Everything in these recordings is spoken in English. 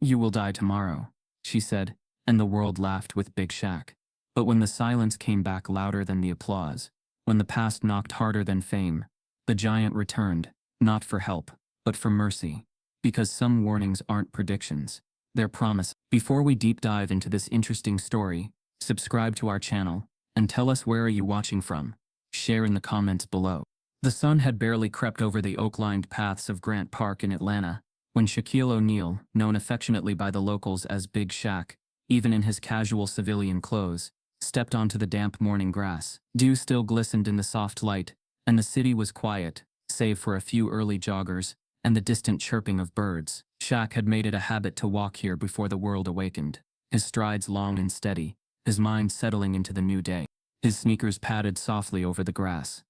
"You will die tomorrow," she said, and the world laughed with Big Shaq. But when the silence came back louder than the applause, when the past knocked harder than fame, the giant returned, not for help, but for mercy. Because some warnings aren't predictions, they're promise. Before we deep dive into this interesting story, subscribe to our channel, and tell us where are you watching from. Share in the comments below. The sun had barely crept over the oak-lined paths of Grant Park in Atlanta, when Shaquille O'Neal, known affectionately by the locals as Big Shaq, even in his casual civilian clothes, stepped onto the damp morning grass. Dew still glistened in the soft light, and the city was quiet, save for a few early joggers and the distant chirping of birds. Shaq had made it a habit to walk here before the world awakened, his strides long and steady, his mind settling into the new day. His sneakers padded softly over the grass.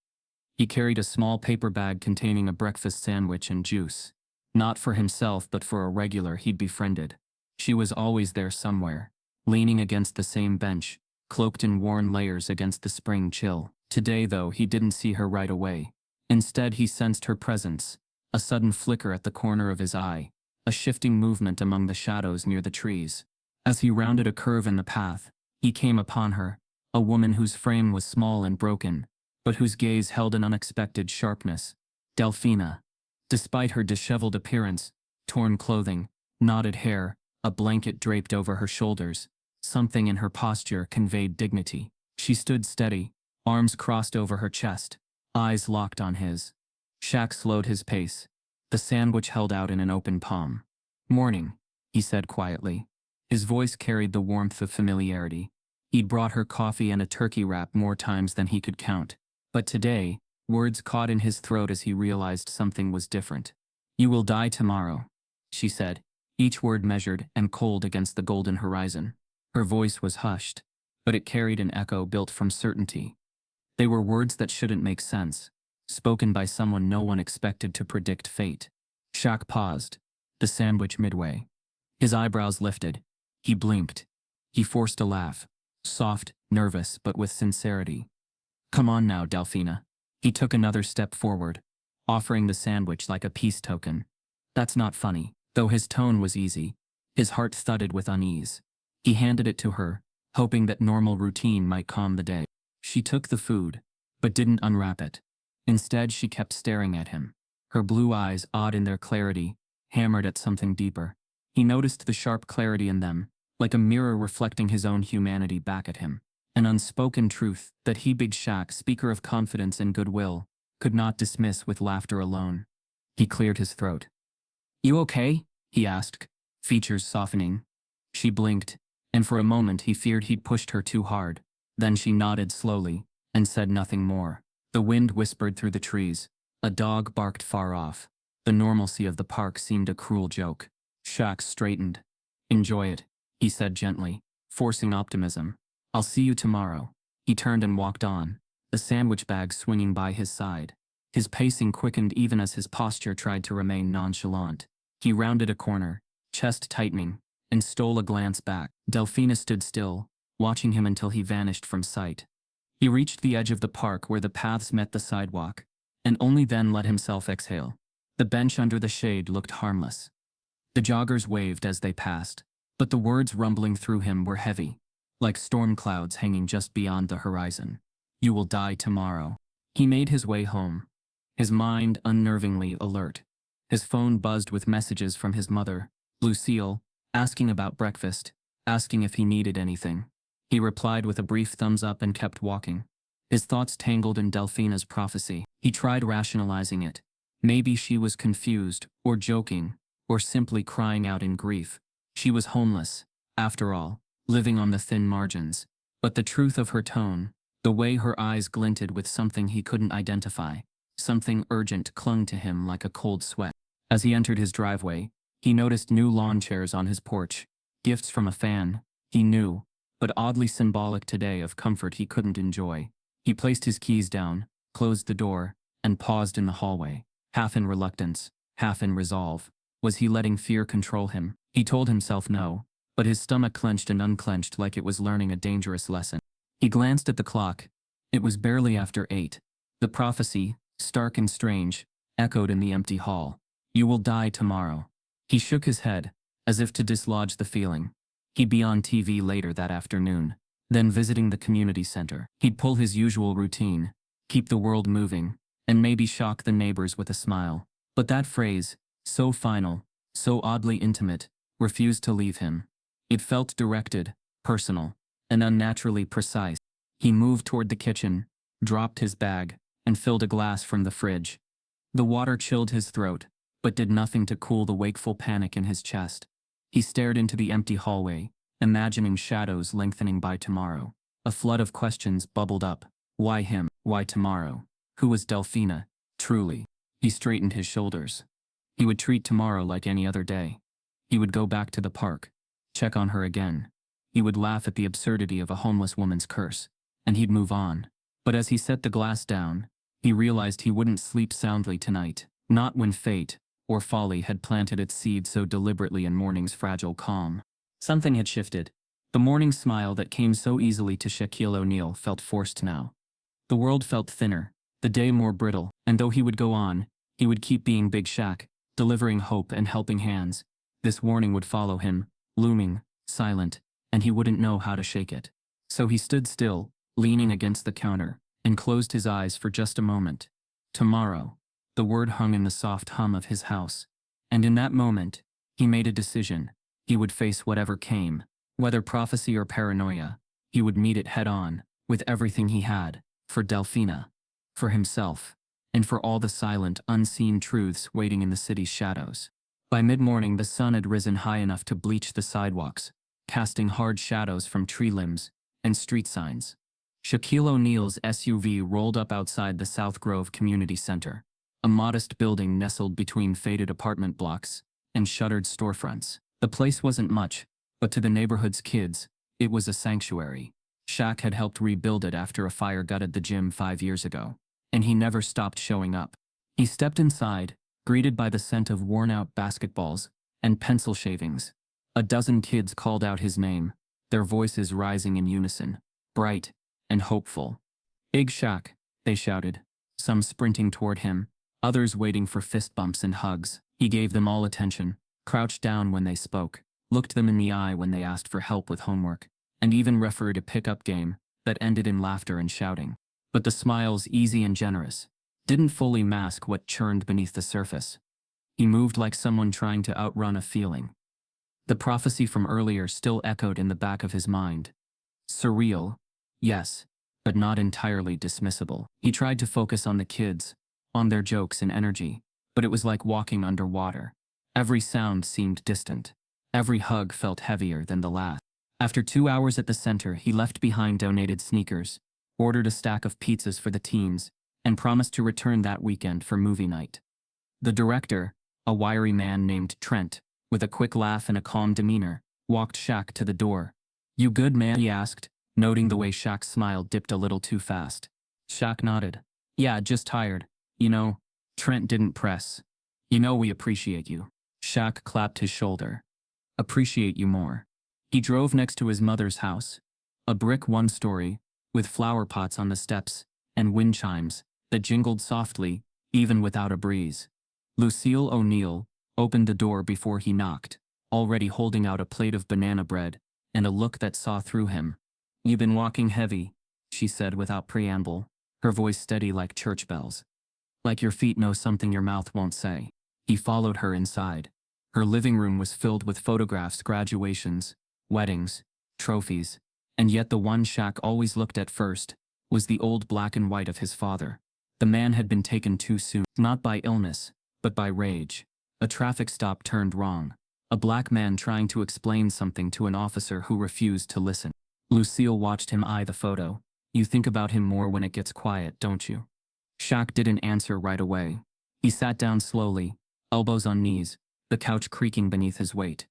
He carried a small paper bag containing a breakfast sandwich and juice. Not for himself but for a regular he'd befriended. She was always there somewhere, leaning against the same bench, cloaked in worn layers against the spring chill. Today, though, he didn't see her right away. Instead, he sensed her presence, a sudden flicker at the corner of his eye, a shifting movement among the shadows near the trees. As he rounded a curve in the path, he came upon her, a woman whose frame was small and broken, but whose gaze held an unexpected sharpness. Delphina. Despite her disheveled appearance, torn clothing, knotted hair, a blanket draped over her shoulders, something in her posture conveyed dignity. She stood steady, arms crossed over her chest, eyes locked on his. Shaq slowed his pace, the sandwich held out in an open palm. "Morning," he said quietly. His voice carried the warmth of familiarity. He'd brought her coffee and a turkey wrap more times than he could count. But today, words caught in his throat as he realized something was different. "You will die tomorrow," she said, each word measured and cold against the golden horizon. Her voice was hushed, but it carried an echo built from certainty. They were words that shouldn't make sense, spoken by someone no one expected to predict fate. Shaq paused, the sandwich midway. His eyebrows lifted. He blinked. He forced a laugh, soft, nervous, but with sincerity. "Come on now, Delphina." He took another step forward, offering the sandwich like a peace token. "That's not funny." Though his tone was easy, his heart thudded with unease. He handed it to her, hoping that normal routine might calm the day. She took the food, but didn't unwrap it. Instead, she kept staring at him. Her blue eyes, odd in their clarity, hammered at something deeper. He noticed the sharp clarity in them, like a mirror reflecting his own humanity back at him. An unspoken truth that he, Big Shaq, speaker of confidence and goodwill, could not dismiss with laughter alone. He cleared his throat. "You okay?" he asked, features softening. She blinked, and for a moment he feared he'd pushed her too hard. Then she nodded slowly, and said nothing more. The wind whispered through the trees. A dog barked far off. The normalcy of the park seemed a cruel joke. Shaq straightened. "Enjoy it," he said gently, forcing optimism. "I'll see you tomorrow." He turned and walked on, the sandwich bag swinging by his side. His pacing quickened even as his posture tried to remain nonchalant. He rounded a corner, chest tightening, and stole a glance back. Delphina stood still, watching him until he vanished from sight. He reached the edge of the park where the paths met the sidewalk, and only then let himself exhale. The bench under the shade looked harmless. The joggers waved as they passed, but the words rumbling through him were heavy, like storm clouds hanging just beyond the horizon. "You will die tomorrow." He made his way home, his mind unnervingly alert. His phone buzzed with messages from his mother, Lucille, asking about breakfast, asking if he needed anything. He replied with a brief thumbs up and kept walking. His thoughts tangled in Delphina's prophecy. He tried rationalizing it. Maybe she was confused, or joking, or simply crying out in grief. She was homeless, after all, living on the thin margins. But the truth of her tone, the way her eyes glinted with something he couldn't identify, something urgent, clung to him like a cold sweat. As he entered his driveway, he noticed new lawn chairs on his porch, gifts from a fan, he knew, but oddly symbolic today of comfort he couldn't enjoy. He placed his keys down, closed the door, and paused in the hallway, half in reluctance, half in resolve. Was he letting fear control him? He told himself no, but his stomach clenched and unclenched like it was learning a dangerous lesson. He glanced at the clock. It was barely after 8. The prophecy, stark and strange, echoed in the empty hall. "You will die tomorrow." He shook his head, as if to dislodge the feeling. He'd be on TV later that afternoon, then visiting the community center. He'd pull his usual routine, keep the world moving, and maybe shock the neighbors with a smile. But that phrase, so final, so oddly intimate, refused to leave him. It felt directed, personal, and unnaturally precise. He moved toward the kitchen, dropped his bag, and filled a glass from the fridge. The water chilled his throat, but did nothing to cool the wakeful panic in his chest. He stared into the empty hallway, imagining shadows lengthening by tomorrow. A flood of questions bubbled up. Why him? Why tomorrow? Who was Delphina, truly? He straightened his shoulders. He would treat tomorrow like any other day. He would go back to the park, check on her again. He would laugh at the absurdity of a homeless woman's curse, and he'd move on. But as he set the glass down, he realized he wouldn't sleep soundly tonight, not when fate, or folly, had planted its seed so deliberately in morning's fragile calm. Something had shifted. The morning smile that came so easily to Shaquille O'Neal felt forced now. The world felt thinner, the day more brittle, and though he would go on, he would keep being Big Shaq, delivering hope and helping hands. This warning would follow him, looming, silent, and he wouldn't know how to shake it. So he stood still, leaning against the counter, and closed his eyes for just a moment. Tomorrow. The word hung in the soft hum of his house. And in that moment, he made a decision. He would face whatever came, whether prophecy or paranoia. He would meet it head on, with everything he had, for Delphina, for himself, and for all the silent, unseen truths waiting in the city's shadows. By mid-morning, the sun had risen high enough to bleach the sidewalks, casting hard shadows from tree limbs and street signs. Shaquille O'Neal's SUV rolled up outside the South Grove Community Center, a modest building nestled between faded apartment blocks and shuttered storefronts. The place wasn't much, but to the neighborhood's kids, it was a sanctuary. Shaq had helped rebuild it after a fire gutted the gym 5 years ago, and he never stopped showing up. He stepped inside, greeted by the scent of worn-out basketballs and pencil shavings. A dozen kids called out his name, their voices rising in unison, bright and hopeful. "Big Shaq," they shouted, some sprinting toward him, others waiting for fist bumps and hugs. He gave them all attention, crouched down when they spoke, looked them in the eye when they asked for help with homework, and even refereed a pickup game that ended in laughter and shouting. But the smiles, easy and generous, didn't fully mask what churned beneath the surface. He moved like someone trying to outrun a feeling. The prophecy from earlier still echoed in the back of his mind. Surreal, yes, but not entirely dismissible. He tried to focus on the kids, on their jokes and energy, but it was like walking underwater. Every sound seemed distant. Every hug felt heavier than the last. After 2 hours at the center, he left behind donated sneakers, ordered a stack of pizzas for the teens, and promised to return that weekend for movie night. The director, a wiry man named Trent, with a quick laugh and a calm demeanor, walked Shaq to the door. "You good, man?" he asked, noting the way Shaq's smile dipped a little too fast. Shaq nodded. "Yeah, just tired. You know." Trent didn't press. "You know we appreciate you." Shaq clapped his shoulder. "Appreciate you more." He drove next to his mother's house, a brick one-story, with flower pots on the steps and wind chimes that jingled softly, even without a breeze. Lucille O'Neal opened the door before he knocked, already holding out a plate of banana bread and a look that saw through him. "You've been walking heavy," she said without preamble, her voice steady like church bells. "Like your feet know something your mouth won't say." He followed her inside. Her living room was filled with photographs, graduations, weddings, trophies, and yet the one Shaq always looked at first was the old black and white of his father. The man had been taken too soon, not by illness, but by rage. A traffic stop turned wrong. A black man trying to explain something to an officer who refused to listen. Lucille watched him eye the photo. "You think about him more when it gets quiet, don't you?" Shaq didn't answer right away. He sat down slowly, elbows on knees, the couch creaking beneath his weight.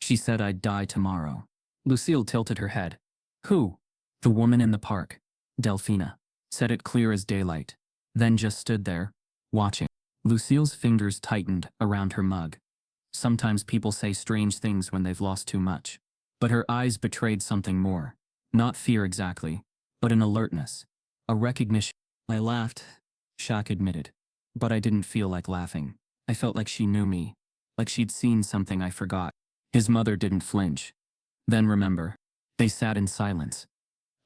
"She said I'd die tomorrow." Lucille tilted her head. "Who?" "The woman in the park. Delphina." Said it clear as daylight. Then just stood there, watching. Lucille's fingers tightened around her mug. Sometimes people say strange things when they've lost too much. But her eyes betrayed something more. Not fear exactly, but an alertness. A recognition. "I laughed," Shaq admitted. "But I didn't feel like laughing. I felt like she knew me. Like she'd seen something I forgot." His mother didn't flinch. Then remember. They sat in silence.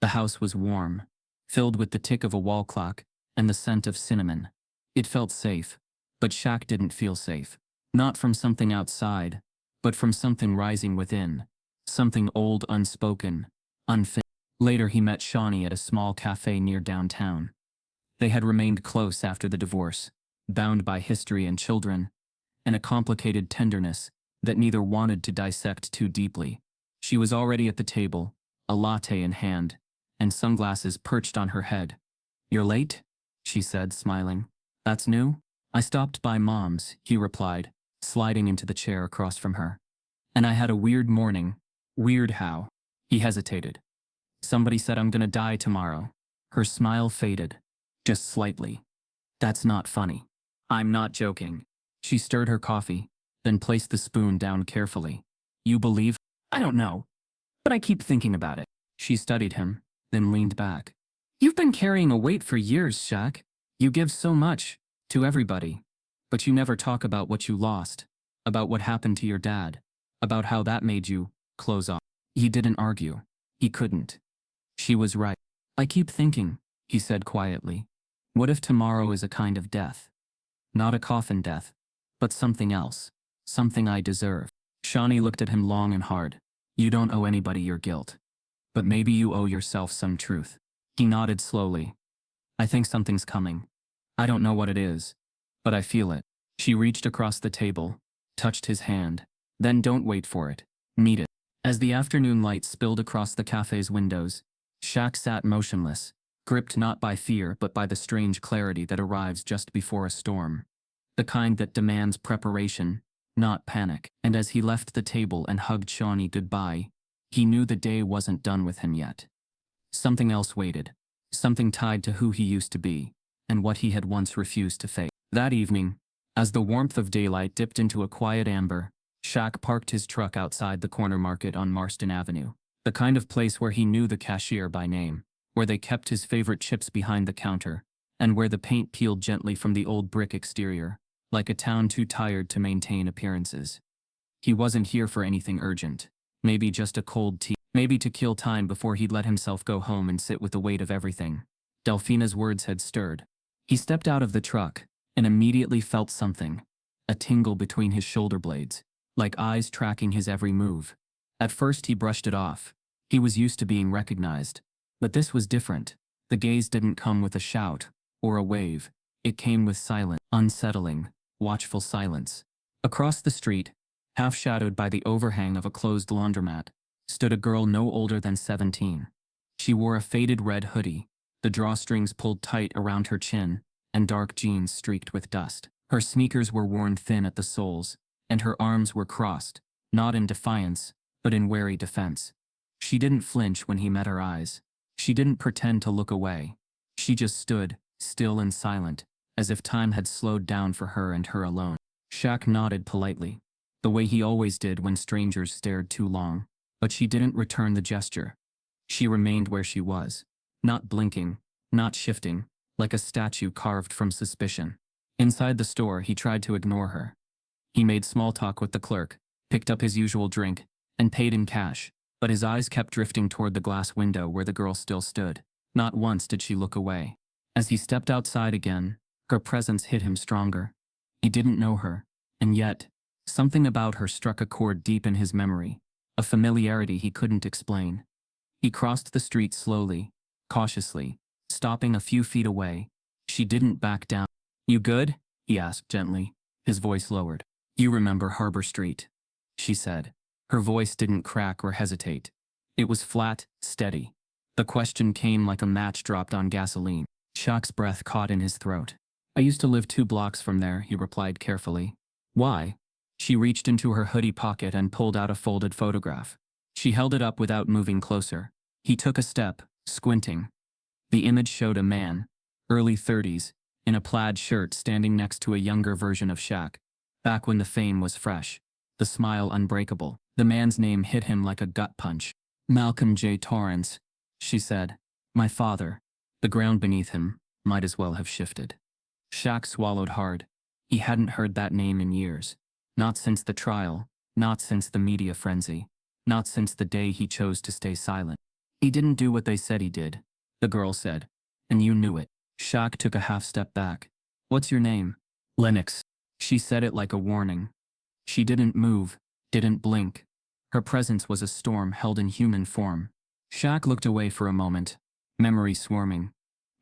The house was warm, filled with the tick of a wall clock and the scent of cinnamon. It felt safe, but Shaq didn't feel safe. Not from something outside, but from something rising within. Something old, unspoken, unfinished. Later he met Shawnee at a small cafe near downtown. They had remained close after the divorce, bound by history and children, and a complicated tenderness that neither wanted to dissect too deeply. She was already at the table, a latte in hand, and sunglasses perched on her head. "You're late?" she said, smiling. "That's new?" "I stopped by Mom's," he replied, sliding into the chair across from her. "And I had a weird morning." "Weird how?" He hesitated. "Somebody said I'm gonna die tomorrow." Her smile faded, just slightly. "That's not funny." "I'm not joking." She stirred her coffee, then placed the spoon down carefully. "You believe?" "I don't know, but I keep thinking about it." She studied him, then leaned back. "You've been carrying a weight for years, Shaq. You give so much, to everybody. But you never talk about what you lost, about what happened to your dad, about how that made you close off." He didn't argue. He couldn't. She was right. "I keep thinking," he said quietly. "What if tomorrow is a kind of death? Not a coffin death, but something else. Something I deserve." Shawnee looked at him long and hard. "You don't owe anybody your guilt. But maybe you owe yourself some truth." He nodded slowly. "I think something's coming. I don't know what it is, but I feel it." She reached across the table, touched his hand. "Then don't wait for it. Meet it." As the afternoon light spilled across the cafe's windows, Shaq sat motionless, gripped not by fear but by the strange clarity that arrives just before a storm. The kind that demands preparation, not panic. And as he left the table and hugged Shawnee goodbye, he knew the day wasn't done with him yet. Something else waited. Something tied to who he used to be, and what he had once refused to face. That evening, as the warmth of daylight dipped into a quiet amber, Shaq parked his truck outside the corner market on Marston Avenue. The kind of place where he knew the cashier by name, where they kept his favorite chips behind the counter, and where the paint peeled gently from the old brick exterior, like a town too tired to maintain appearances. He wasn't here for anything urgent. Maybe just a cold tea. Maybe to kill time before he'd let himself go home and sit with the weight of everything. Delphina's words had stirred. He stepped out of the truck, and immediately felt something. A tingle between his shoulder blades, like eyes tracking his every move. At first he brushed it off. He was used to being recognized. But this was different. The gaze didn't come with a shout, or a wave. It came with silent, unsettling, watchful silence. Across the street, half shadowed by the overhang of a closed laundromat, stood a girl no older than 17. She wore a faded red hoodie, the drawstrings pulled tight around her chin, and dark jeans streaked with dust. Her sneakers were worn thin at the soles, and her arms were crossed, not in defiance, but in wary defense. She didn't flinch when he met her eyes. She didn't pretend to look away. She just stood, still and silent, as if time had slowed down for her and her alone. Shaq nodded politely, the way he always did when strangers stared too long. But she didn't return the gesture. She remained where she was, not blinking, not shifting, like a statue carved from suspicion. Inside the store, he tried to ignore her. He made small talk with the clerk, picked up his usual drink, and paid in cash, but his eyes kept drifting toward the glass window where the girl still stood. Not once did she look away. As he stepped outside again, her presence hit him stronger. He didn't know her, and yet, something about her struck a chord deep in his memory. A familiarity he couldn't explain. He crossed the street slowly, cautiously, stopping a few feet away. She didn't back down. "You good?" he asked gently, his voice lowered. "You remember Harbor Street?" she said. Her voice didn't crack or hesitate. It was flat, steady. The question came like a match dropped on gasoline. Shaq's breath caught in his throat. "I used to live 2 blocks from there," he replied carefully. "Why?" She reached into her hoodie pocket and pulled out a folded photograph. She held it up without moving closer. He took a step, squinting. The image showed a man, early 30s, in a plaid shirt standing next to a younger version of Shaq, back when the fame was fresh, the smile unbreakable. The man's name hit him like a gut punch. "Malcolm J. Torrance," she said. "My father." The ground beneath him might as well have shifted. Shaq swallowed hard. He hadn't heard that name in years. Not since the trial, Not since the media frenzy. Not since the day he chose to stay silent. He didn't do what they said he did, the girl said. And you knew it. Shaq took a half step back. What's your name? Lennox. She said it like a warning. She didn't move, didn't blink. Her presence was a storm held in human form. Shaq looked away for a moment, memory swarming.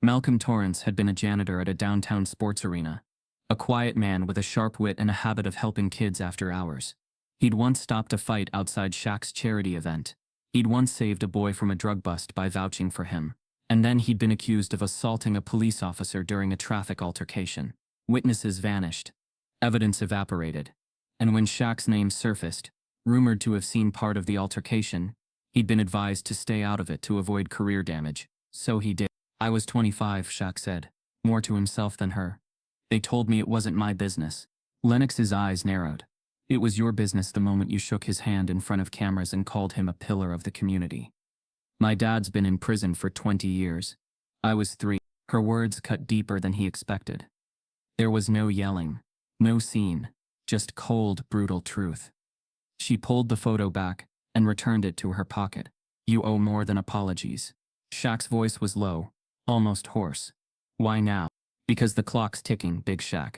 Malcolm Torrance had been a janitor at a downtown sports arena. A quiet man with a sharp wit and a habit of helping kids after hours. He'd once stopped a fight outside Shaq's charity event. He'd once saved a boy from a drug bust by vouching for him. And then he'd been accused of assaulting a police officer during a traffic altercation. Witnesses vanished. Evidence evaporated. And when Shaq's name surfaced, rumored to have seen part of the altercation, he'd been advised to stay out of it to avoid career damage. So he did. I was 25, Shaq said, more to himself than her. They told me it wasn't my business. Lennox's eyes narrowed. It was your business the moment you shook his hand in front of cameras and called him a pillar of the community. My dad's been in prison for 20 years. I was 3. Her words cut deeper than he expected. There was no yelling, no scene, just cold, brutal truth. She pulled the photo back and returned it to her pocket. You owe more than apologies. Shaq's voice was low, almost hoarse. Why now? Because the clock's ticking, Big Shaq,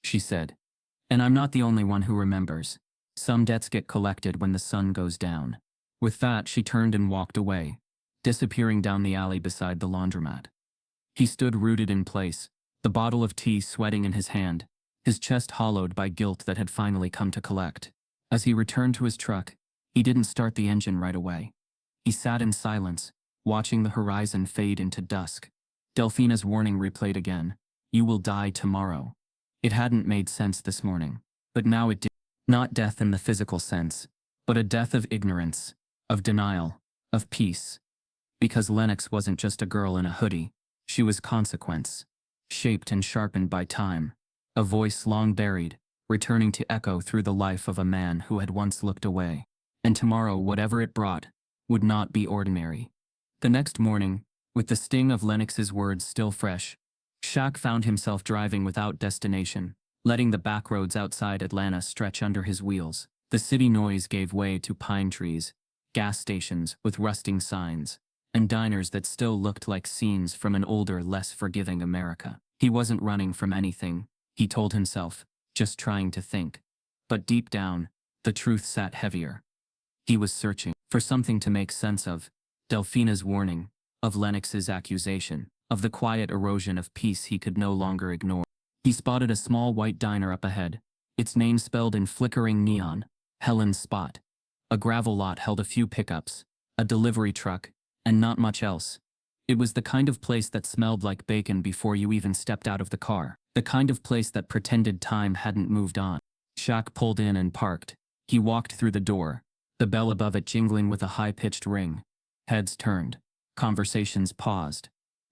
she said. And I'm not the only one who remembers. Some debts get collected when the sun goes down. With that, she turned and walked away, disappearing down the alley beside the laundromat. He stood rooted in place, the bottle of tea sweating in his hand, his chest hollowed by guilt that had finally come to collect. As he returned to his truck, he didn't start the engine right away. He sat in silence, watching the horizon fade into dusk. Delphina's warning replayed again. You will die tomorrow. It hadn't made sense this morning, but now it did. Not death in the physical sense, but a death of ignorance, of denial, of peace. Because Lennox wasn't just a girl in a hoodie, she was consequence, shaped and sharpened by time, a voice long buried, returning to echo through the life of a man who had once looked away. And tomorrow, whatever it brought, would not be ordinary. The next morning, with the sting of Lennox's words still fresh, Shaq found himself driving without destination, letting the back roads outside Atlanta stretch under his wheels. The city noise gave way to pine trees, gas stations with rusting signs, and diners that still looked like scenes from an older, less forgiving America. He wasn't running from anything, he told himself, just trying to think. But deep down, the truth sat heavier. He was searching for something to make sense of. Delphina's warning, of Lennox's accusation, of the quiet erosion of peace he could no longer ignore. He spotted a small white diner up ahead, its name spelled in flickering neon, Helen's Spot. A gravel lot held a few pickups, a delivery truck, and not much else. It was the kind of place that smelled like bacon before you even stepped out of the car, the kind of place that pretended time hadn't moved on. Shaq pulled in and parked. He walked through the door, the bell above it jingling with a high-pitched ring. Heads turned. Conversations paused.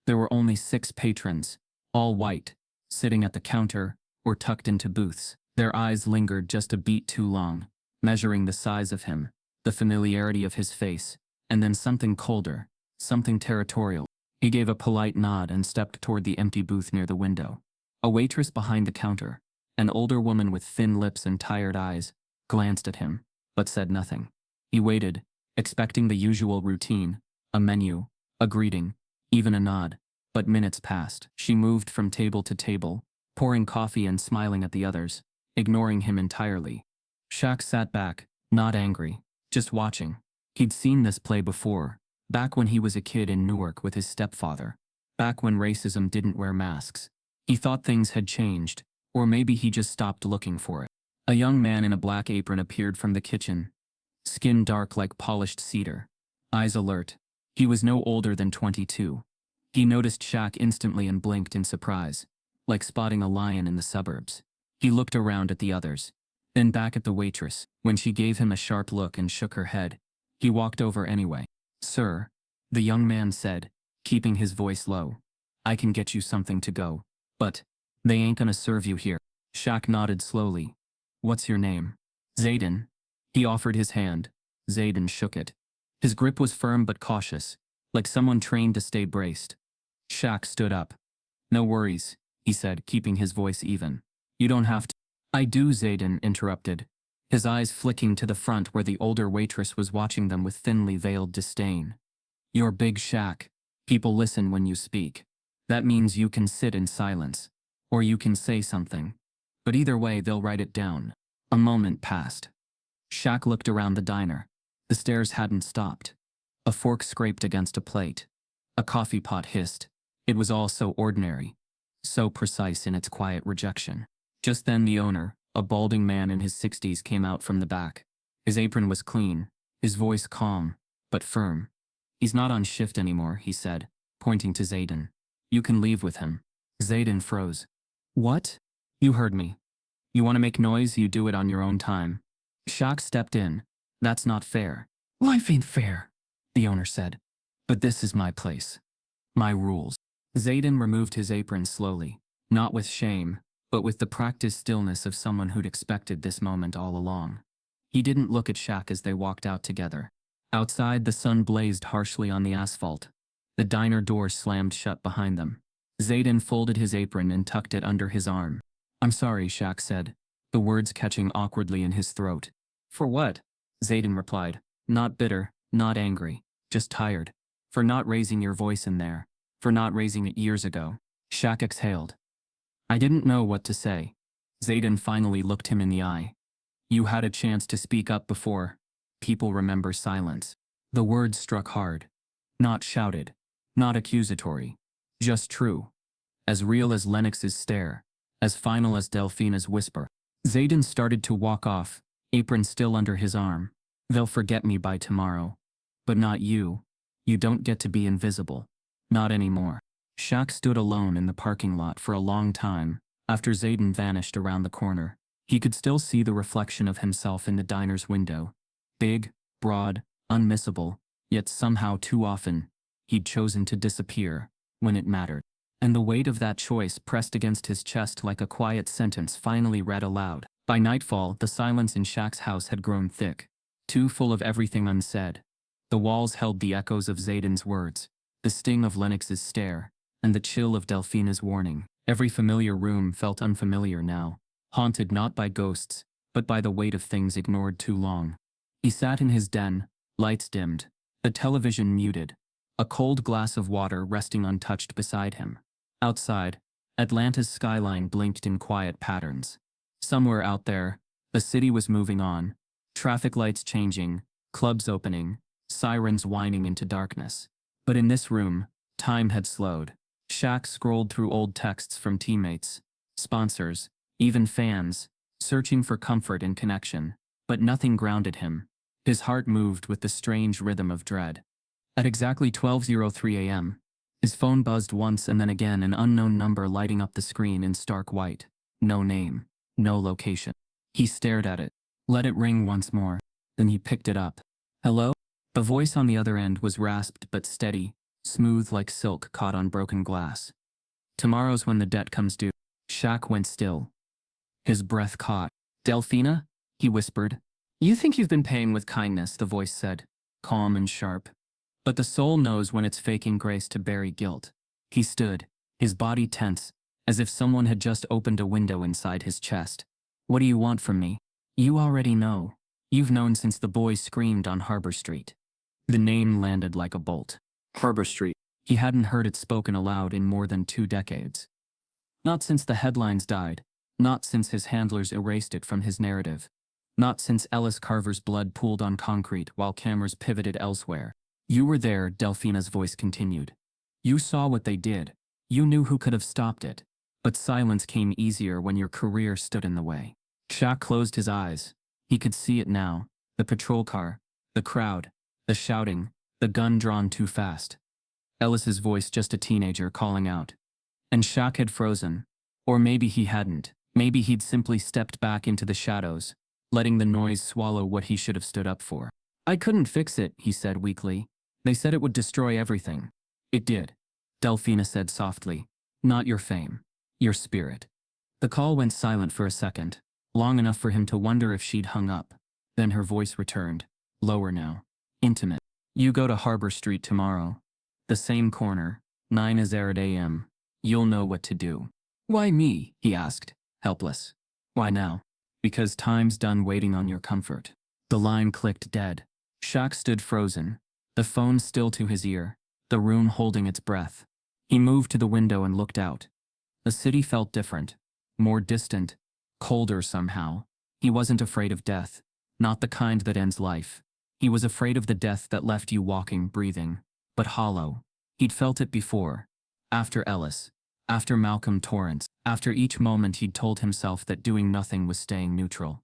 There were only 6 patrons, all white, sitting at the counter or tucked into booths. Their eyes lingered just a beat too long, measuring the size of him, the familiarity of his face, and then something colder, something territorial. He gave a polite nod and stepped toward the empty booth near the window. A waitress behind the counter, an older woman with thin lips and tired eyes, glanced at him, but said nothing. He waited, expecting the usual routine, a menu, a greeting, even a nod. But minutes passed. She moved from table to table, pouring coffee and smiling at the others, ignoring him entirely. Shaq sat back, not angry, just watching. He'd seen this play before, back when he was a kid in Newark with his stepfather, back when racism didn't wear masks. He thought things had changed, or maybe he just stopped looking for it. A young man in a black apron appeared from the kitchen, skin dark like polished cedar, eyes alert. He was no older than 22. He noticed Shaq instantly and blinked in surprise, like spotting a lion in the suburbs. He looked around at the others, then back at the waitress. When she gave him a sharp look and shook her head, he walked over anyway. Sir, the young man said, keeping his voice low, I can get you something to go, but they ain't gonna serve you here. Shaq nodded slowly. What's your name? Zayden. He offered his hand. Zayden shook it. His grip was firm but cautious, like someone trained to stay braced. Shaq stood up. No worries, he said, keeping his voice even. You don't have to. I do, Zayden interrupted, his eyes flicking to the front where the older waitress was watching them with thinly veiled disdain. "You're Big Shaq. People listen when you speak. That means you can sit in silence. Or you can say something. But either way, they'll write it down." A moment passed. Shaq looked around the diner. The stares hadn't stopped. A fork scraped against a plate. A coffee pot hissed. It was all so ordinary, so precise in its quiet rejection. Just then the owner, a balding man in his 60s, came out from the back. His apron was clean, his voice calm, but firm. "He's not on shift anymore," he said, pointing to Zayden. "You can leave with him." Zayden froze. "What?" "You heard me. You want to make noise, you do it on your own time." Shaq stepped in. "That's not fair." "Life ain't fair," the owner said. "But this is my place. My rules." Zayden removed his apron slowly, not with shame, but with the practiced stillness of someone who'd expected this moment all along. He didn't look at Shaq as they walked out together. Outside, the sun blazed harshly on the asphalt. The diner door slammed shut behind them. Zayden folded his apron and tucked it under his arm. "I'm sorry," Shaq said, the words catching awkwardly in his throat. "For what?" Zayden replied. "Not bitter, not angry, just tired. For not raising your voice in there. For not raising it years ago." Shaq exhaled. "I didn't know what to say." Zayden finally looked him in the eye. "You had a chance to speak up before. People remember silence." The words struck hard. Not shouted. Not accusatory. Just true. As real as Lennox's stare. As final as Delphina's whisper. Zayden started to walk off, apron still under his arm. "They'll forget me by tomorrow. But not you. You don't get to be invisible. Not anymore." Shaq stood alone in the parking lot for a long time, after Zayden vanished around the corner. He could still see the reflection of himself in the diner's window. Big, broad, unmissable, yet somehow too often, he'd chosen to disappear when it mattered. And the weight of that choice pressed against his chest like a quiet sentence finally read aloud. By nightfall, the silence in Shaq's house had grown thick, too full of everything unsaid. The walls held the echoes of Zayden's words, the sting of Lennox's stare, and the chill of Delphina's warning. Every familiar room felt unfamiliar now, haunted not by ghosts, but by the weight of things ignored too long. He sat in his den, lights dimmed, the television muted, a cold glass of water resting untouched beside him. Outside, Atlanta's skyline blinked in quiet patterns. Somewhere out there, the city was moving on, traffic lights changing, clubs opening, sirens whining into darkness. But in this room, time had slowed. Shaq scrolled through old texts from teammates, sponsors, even fans, searching for comfort and connection, but nothing grounded him. His heart moved with the strange rhythm of dread. At exactly 12:03 a.m., his phone buzzed once and then again, an unknown number lighting up the screen in stark white. No name, no location. He stared at it, let it ring once more, then he picked it up. "Hello?" The voice on the other end was rasped but steady, smooth like silk caught on broken glass. "Tomorrow's when the debt comes due." Shaq went still. His breath caught. "Delphina?" he whispered. "You think you've been paying with kindness," the voice said, calm and sharp. "But the soul knows when it's faking grace to bury guilt." He stood, his body tense, as if someone had just opened a window inside his chest. "What do you want from me?" "You already know. You've known since the boys screamed on Harbor Street." The name landed like a bolt. Harbor Street. He hadn't heard it spoken aloud in more than 2 decades. Not since the headlines died. Not since his handlers erased it from his narrative. Not since Ellis Carver's blood pooled on concrete while cameras pivoted elsewhere. "You were there," Delphina's voice continued. "You saw what they did. You knew who could have stopped it. But silence came easier when your career stood in the way." Shaq closed his eyes. He could see it now. The patrol car. The crowd. The shouting. The gun drawn too fast. Ellis's voice, just a teenager calling out. And Shaq had frozen. Or maybe he hadn't. Maybe he'd simply stepped back into the shadows, letting the noise swallow what he should have stood up for. "I couldn't fix it," he said weakly. "They said it would destroy everything." "It did," Delphina said softly. "Not your fame. Your spirit." The call went silent for a second, long enough for him to wonder if she'd hung up. Then her voice returned, lower now, intimate. "You go to Harbor Street tomorrow. The same corner, 9 a.m. You'll know what to do." "Why me?" he asked, helpless. "Why now?" Because time's done waiting on your comfort. The line clicked dead. Shaq stood frozen, the phone still to his ear, the room holding its breath. He moved to the window and looked out. The city felt different, more distant, colder somehow. He wasn't afraid of death, not the kind that ends life. He was afraid of the death that left you walking, breathing, but hollow. He'd felt it before. After Ellis. After Malcolm Torrance. After each moment he'd told himself that doing nothing was staying neutral.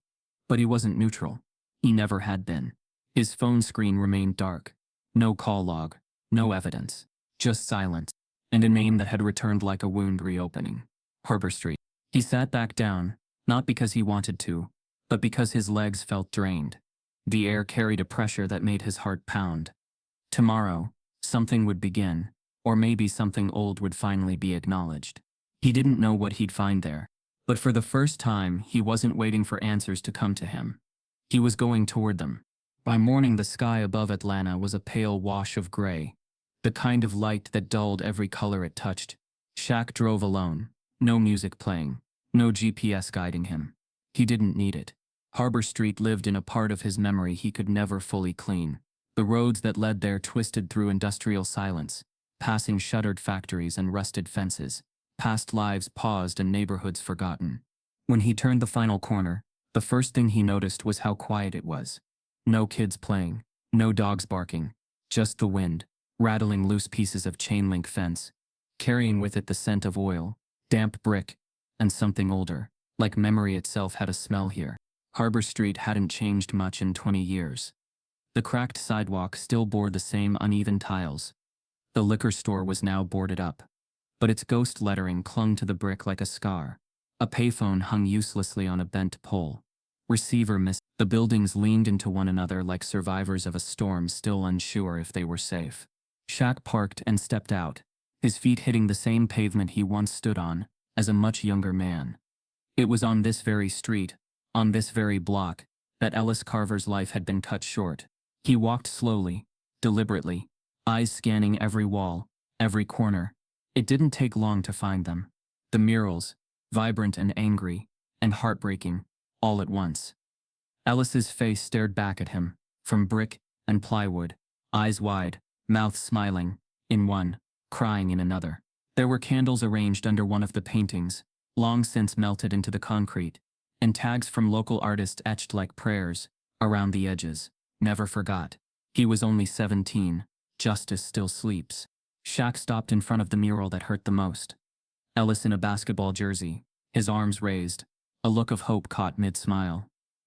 But he wasn't neutral. He never had been. His phone screen remained dark. No call log. No evidence. Just silence. And a name that had returned like a wound reopening. Harbor Street. He sat back down, not because he wanted to, but because his legs felt drained. The air carried a pressure that made his heart pound. Tomorrow, something would begin, or maybe something old would finally be acknowledged. He didn't know what he'd find there, but for the first time, he wasn't waiting for answers to come to him. He was going toward them. By morning, the sky above Atlanta was a pale wash of gray, the kind of light that dulled every color it touched. Shaq drove alone, no music playing, no GPS guiding him. He didn't need it. Harbor Street lived in a part of his memory he could never fully clean. The roads that led there twisted through industrial silence, passing shuttered factories and rusted fences, past lives paused and neighborhoods forgotten. When he turned the final corner, the first thing he noticed was how quiet it was. No kids playing, no dogs barking, just the wind, rattling loose pieces of chain link fence, carrying with it the scent of oil, damp brick, and something older, like memory itself had a smell here. Harbor Street hadn't changed much in 20 years. The cracked sidewalk still bore the same uneven tiles. The liquor store was now boarded up, but its ghost lettering clung to the brick like a scar. A payphone hung uselessly on a bent pole. Receiver missed. The buildings leaned into one another like survivors of a storm still unsure if they were safe. Shaq parked and stepped out, his feet hitting the same pavement he once stood on, as a much younger man. It was on this very street, on this very block, that Ellis Carver's life had been cut short. He walked slowly, deliberately, eyes scanning every wall, every corner. It didn't take long to find them. The murals, vibrant and angry, and heartbreaking, all at once. Ellis's face stared back at him, from brick and plywood, eyes wide, mouth smiling, in one, crying in another. There were candles arranged under one of the paintings, long since melted into the concrete, and tags from local artists etched like prayers, around the edges. Never forgot. He was only 17. Justice still sleeps. Shaq stopped in front of the mural that hurt the most. Ellis in a basketball jersey, his arms raised, a look of hope caught mid-smile.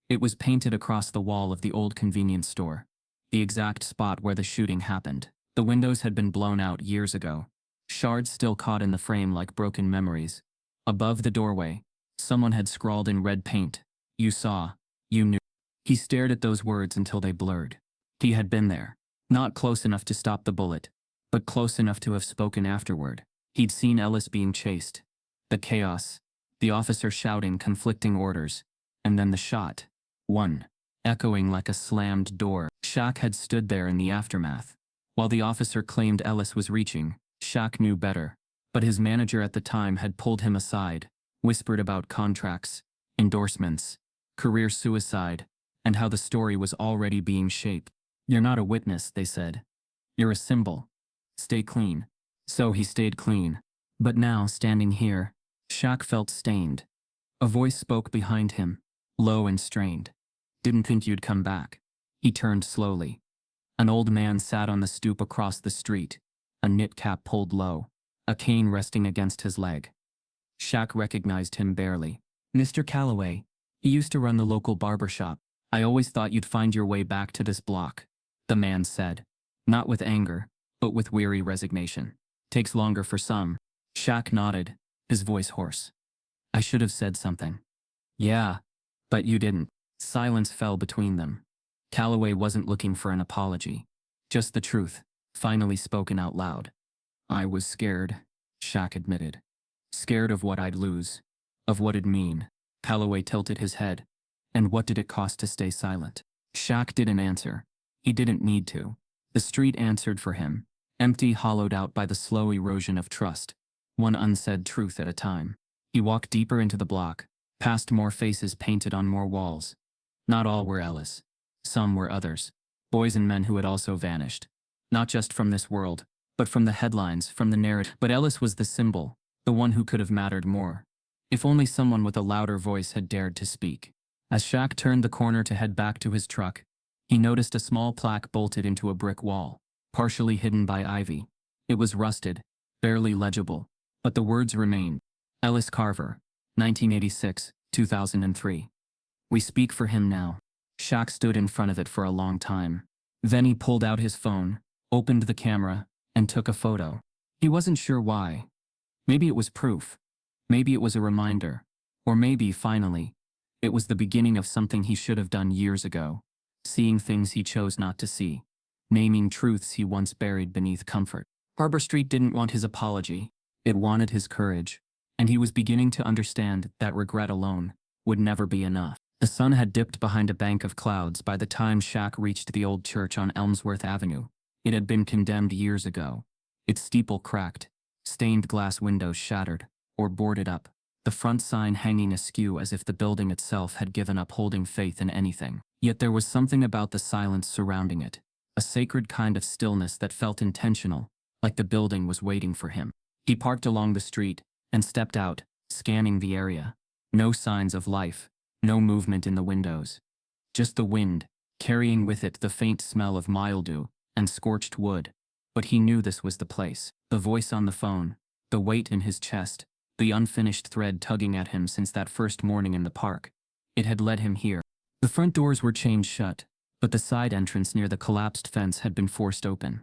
It was painted across the wall of the old convenience store, the exact spot where the shooting happened. The windows had been blown out years ago, shards still caught in the frame like broken memories. Above the doorway, someone had scrawled in red paint, "You saw, you knew." He stared at those words until they blurred. He had been there, not close enough to stop the bullet, but close enough to have spoken afterward. He'd seen Ellis being chased. The chaos, the officer shouting conflicting orders, and then the shot. One, echoing like a slammed door. Shaq had stood there in the aftermath. While the officer claimed Ellis was reaching, Shaq knew better. But his manager at the time had pulled him aside, whispered about contracts, endorsements, career suicide, and how the story was already being shaped. "You're not a witness," they said. "You're a symbol. Stay clean." So he stayed clean. But now, standing here, Shaq felt stained. A voice spoke behind him, low and strained. "Didn't think you'd come back." He turned slowly. An old man sat on the stoop across the street, a knit cap pulled low, a cane resting against his leg. Shaq recognized him barely. "Mr. Calloway. He used to run the local barber shop. I always thought you'd find your way back to this block," the man said, not with anger, but with weary resignation. "Takes longer for some." Shaq nodded, his voice hoarse. "I should have said something." "Yeah, but you didn't." Silence fell between them. Calloway wasn't looking for an apology, just the truth, finally spoken out loud. "I was scared," Shaq admitted. "Scared of what I'd lose, of what it'd mean." Calloway tilted his head. "And what did it cost to stay silent?" Shaq didn't answer. He didn't need to. The street answered for him, empty, hollowed out by the slow erosion of trust, one unsaid truth at a time. He walked deeper into the block, Past more faces painted on more walls. Not all were Ellis. Some were others. Boys and men who had also vanished. Not just from this world, but from the headlines, from the narrative. But Ellis was the symbol, the one who could have mattered more. If only someone with a louder voice had dared to speak. As Shaq turned the corner to head back to his truck, he noticed a small plaque bolted into a brick wall, partially hidden by ivy. It was rusted, barely legible, but the words remained. Ellis Carver, 1986, 2003. We speak for him now. Shaq stood in front of it for a long time. Then he pulled out his phone, opened the camera, and took a photo. He wasn't sure why. Maybe it was proof. Maybe it was a reminder. Or maybe, finally, it was the beginning of something he should have done years ago. Seeing things he chose not to see. Naming truths he once buried beneath comfort. Harbor Street didn't want his apology. It wanted his courage. And he was beginning to understand that regret alone would never be enough. The sun had dipped behind a bank of clouds by the time Shaq reached the old church on Elmsworth Avenue. It had been condemned years ago. Its steeple cracked, stained glass windows shattered, or boarded up, the front sign hanging askew as if the building itself had given up holding faith in anything. Yet there was something about the silence surrounding it, a sacred kind of stillness that felt intentional, like the building was waiting for him. He parked along the street and stepped out, scanning the area. No signs of life, no movement in the windows. Just the wind, carrying with it the faint smell of mildew and scorched wood. But he knew this was the place. The voice on the phone, the weight in his chest, the unfinished thread tugging at him since that first morning in the park. It had led him here. The front doors were chained shut, but the side entrance near the collapsed fence had been forced open.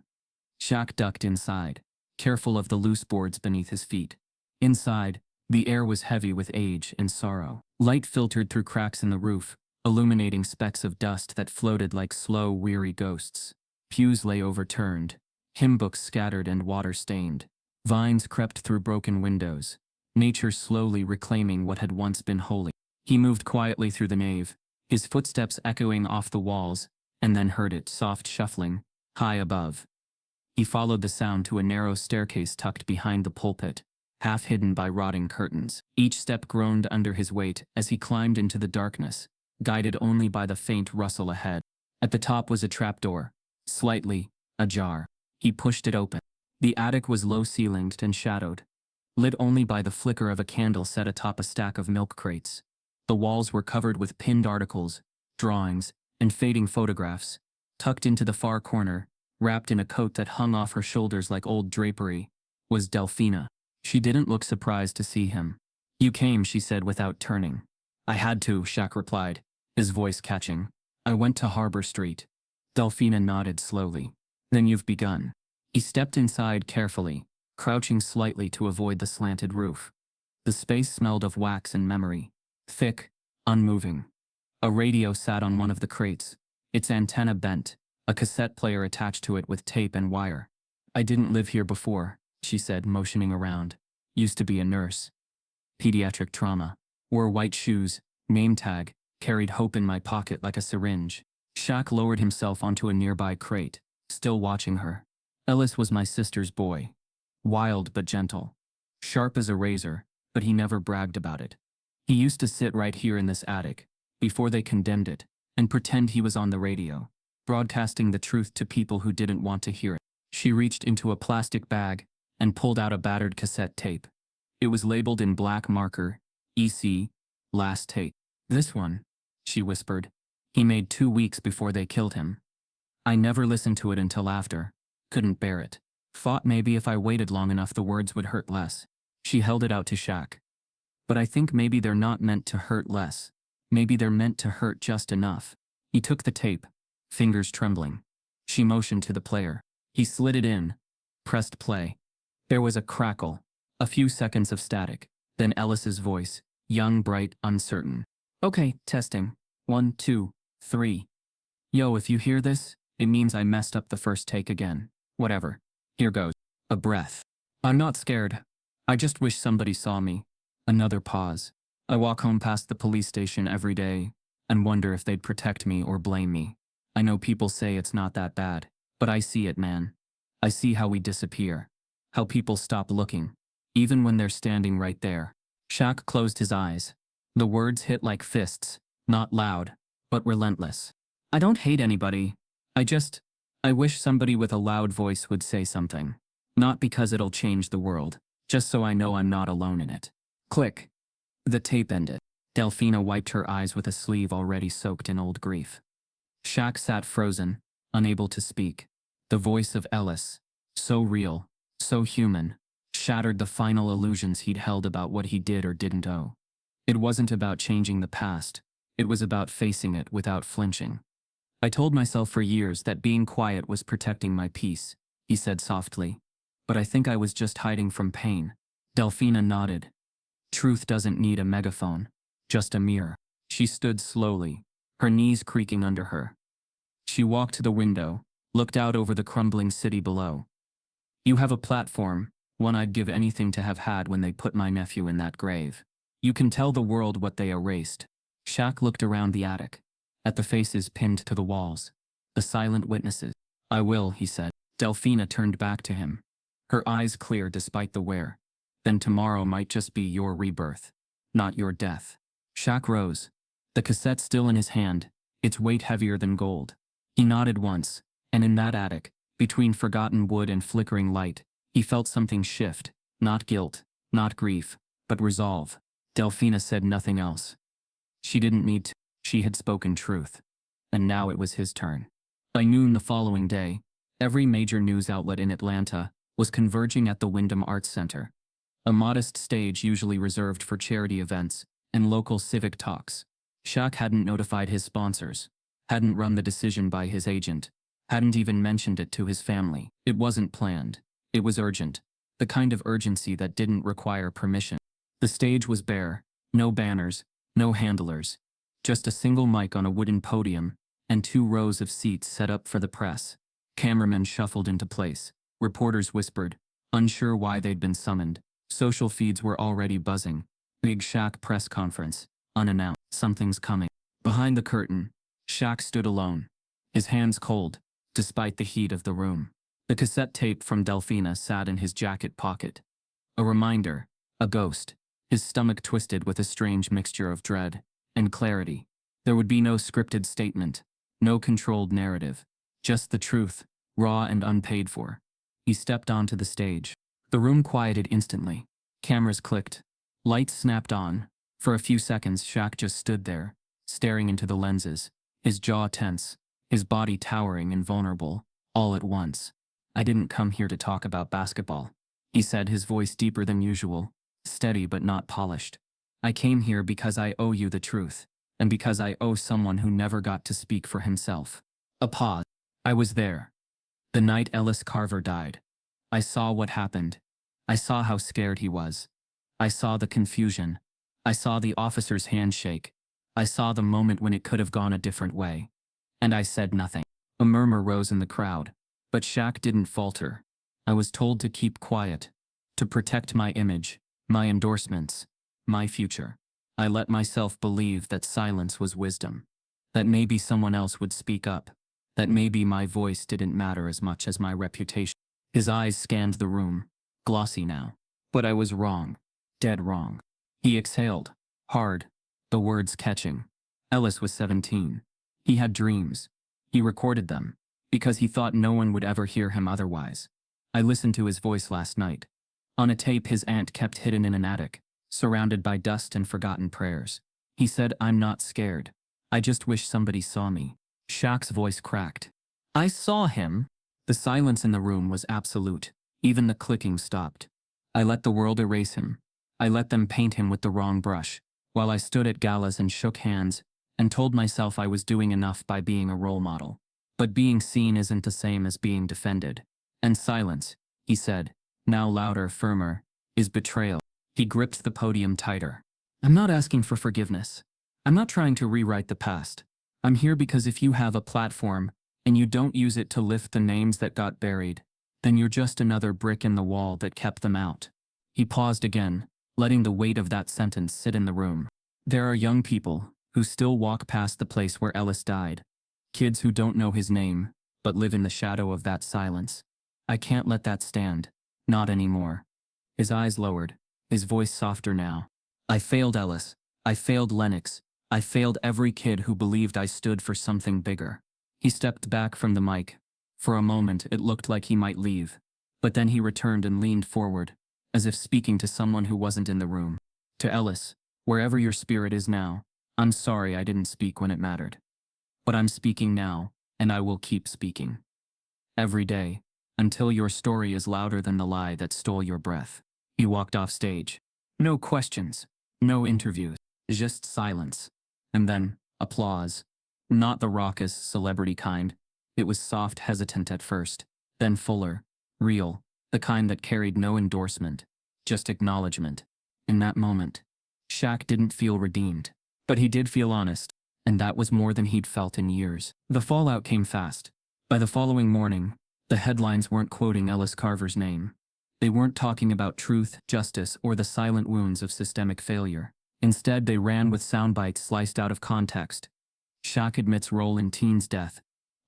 Shaq ducked inside, careful of the loose boards beneath his feet. Inside, the air was heavy with age and sorrow. Light filtered through cracks in the roof, illuminating specks of dust that floated like slow, weary ghosts. Pews lay overturned, hymn books scattered and water-stained. Vines crept through broken windows, nature slowly reclaiming what had once been holy. He moved quietly through the nave, his footsteps echoing off the walls, and then heard it soft shuffling, high above. He followed the sound to a narrow staircase tucked behind the pulpit, half hidden by rotting curtains. Each step groaned under his weight as he climbed into the darkness, guided only by the faint rustle ahead. At the top was a trapdoor, slightly ajar. He pushed it open. The attic was low-ceilinged and shadowed, lit only by the flicker of a candle set atop a stack of milk crates. The walls were covered with pinned articles, drawings, and fading photographs. Tucked into the far corner, wrapped in a coat that hung off her shoulders like old drapery, was Delphina. She didn't look surprised to see him. "You came," she said without turning. "I had to," Shaq replied, his voice catching. "I went to Harbor Street." Delphina nodded slowly. "Then you've begun." He stepped inside carefully, crouching slightly to avoid the slanted roof. The space smelled of wax and memory, thick, unmoving. A radio sat on one of the crates, its antenna bent, a cassette player attached to it with tape and wire. "I didn't live here before," she said, motioning around. "Used to be a nurse. Pediatric trauma. Wore white shoes, name tag, carried hope in my pocket like a syringe." Shaq lowered himself onto a nearby crate, still watching her. "Ellis was my sister's boy. Wild but gentle. Sharp as a razor, but he never bragged about it. He used to sit right here in this attic, before they condemned it, and pretend he was on the radio, broadcasting the truth to people who didn't want to hear it." She reached into a plastic bag and pulled out a battered cassette tape. It was labeled in black marker, EC, last tape. "This one," she whispered. "He made 2 weeks before they killed him. I never listened to it until after. Couldn't bear it. Thought maybe if I waited long enough the words would hurt less." She held it out to Shaq. "But I think maybe they're not meant to hurt less. Maybe they're meant to hurt just enough." He took the tape, fingers trembling. She motioned to the player. He slid it in, pressed play. There was a crackle, a few seconds of static, then Ellis's voice, young, bright, uncertain. "Okay, testing. 1, 2, 3. Yo, if you hear this, it means I messed up the first take again. Whatever. Here goes." A breath. "I'm not scared. I just wish somebody saw me." Another pause. "I walk home past the police station every day and wonder if they'd protect me or blame me. I know people say it's not that bad, but I see it, man. I see how we disappear. How people stop looking, even when they're standing right there." Shaq closed his eyes. The words hit like fists, not loud, but relentless. I don't hate anybody. I wish somebody with a loud voice would say something. Not because it'll change the world, just so I know I'm not alone in it. Click. The tape ended. Delphina wiped her eyes with a sleeve already soaked in old grief. Shaq sat frozen, unable to speak. The voice of Ellis, so real, so human, shattered the final illusions he'd held about what he did or didn't owe. It wasn't about changing the past. It was about facing it without flinching. I told myself for years that being quiet was protecting my peace, he said softly. But I think I was just hiding from pain. Delphina nodded. Truth doesn't need a megaphone, just a mirror. She stood slowly, her knees creaking under her. She walked to the window, looked out over the crumbling city below. You have a platform, one I'd give anything to have had when they put my nephew in that grave. You can tell the world what they erased. Shaq looked around the attic, at the faces pinned to the walls, the silent witnesses. I will, he said. Delphina turned back to him, her eyes clear despite the wear. Then tomorrow might just be your rebirth, not your death. Shaq rose, the cassette still in his hand, its weight heavier than gold. He nodded once, and in that attic, between forgotten wood and flickering light, he felt something shift, not guilt, not grief, but resolve. Delphina said nothing else. She didn't need to. She had spoken truth. And now it was his turn. By noon the following day, every major news outlet in Atlanta was converging at the Wyndham Arts Center, a modest stage usually reserved for charity events and local civic talks. Shaq hadn't notified his sponsors, hadn't run the decision by his agent, hadn't even mentioned it to his family. It wasn't planned. It was urgent, the kind of urgency that didn't require permission. The stage was bare, no banners, no handlers, just a single mic on a wooden podium and 2 rows of seats set up for the press. Cameramen shuffled into place. Reporters whispered, unsure why they'd been summoned. Social feeds were already buzzing. Big Shaq press conference, unannounced. Something's coming. Behind the curtain, Shaq stood alone, his hands cold, despite the heat of the room. The cassette tape from Delphina sat in his jacket pocket. A reminder, a ghost, his stomach twisted with a strange mixture of dread and clarity. There would be no scripted statement, no controlled narrative, just the truth, raw and unpaid for. He stepped onto the stage. The room quieted instantly. Cameras clicked. Lights snapped on. For a few seconds, Shaq just stood there, staring into the lenses, his jaw tense, his body towering and vulnerable, all at once. I didn't come here to talk about basketball, he said, his voice deeper than usual, steady but not polished. I came here because I owe you the truth, and because I owe someone who never got to speak for himself. A pause. I was there. The night Ellis Carver died. I saw what happened. I saw how scared he was. I saw the confusion. I saw the officer's handshake. I saw the moment when it could have gone a different way. And I said nothing. A murmur rose in the crowd, but Shaq didn't falter. I was told to keep quiet, to protect my image, my endorsements, my future. I let myself believe that silence was wisdom, that maybe someone else would speak up, that maybe my voice didn't matter as much as my reputation. His eyes scanned the room, glossy now. But I was wrong, dead wrong. He exhaled, hard, the words catching. Ellis was 17. He had dreams. He recorded them, because he thought no one would ever hear him otherwise. I listened to his voice last night, on a tape his aunt kept hidden in an attic, surrounded by dust and forgotten prayers. He said, I'm not scared. I just wish somebody saw me. Shaq's voice cracked. I saw him. The silence in the room was absolute. Even the clicking stopped. I let the world erase him. I let them paint him with the wrong brush, while I stood at galas and shook hands, and told myself I was doing enough by being a role model. But being seen isn't the same as being defended. And silence, he said, now louder, firmer, is betrayal. He gripped the podium tighter. I'm not asking for forgiveness. I'm not trying to rewrite the past. I'm here because if you have a platform, and you don't use it to lift the names that got buried, then you're just another brick in the wall that kept them out. He paused again, letting the weight of that sentence sit in the room. There are young people who still walk past the place where Ellis died. Kids who don't know his name, but live in the shadow of that silence. I can't let that stand. Not anymore. His eyes lowered, his voice softer now. I failed Ellis. I failed Lennox. I failed every kid who believed I stood for something bigger. He stepped back from the mic. For a moment, it looked like he might leave. But then he returned and leaned forward, as if speaking to someone who wasn't in the room. To Ellis, wherever your spirit is now, I'm sorry I didn't speak when it mattered. But I'm speaking now, and I will keep speaking. Every day, until your story is louder than the lie that stole your breath. He walked off stage. No questions, no interviews, just silence. And then, applause. Not the raucous, celebrity kind. It was soft, hesitant at first, then fuller, real, the kind that carried no endorsement, just acknowledgement. In that moment, Shaq didn't feel redeemed, but he did feel honest, and that was more than he'd felt in years. The fallout came fast. By the following morning, the headlines weren't quoting Ellis Carver's name. They weren't talking about truth, justice, or the silent wounds of systemic failure. Instead, they ran with soundbites sliced out of context. Shaq admits role in teen's death.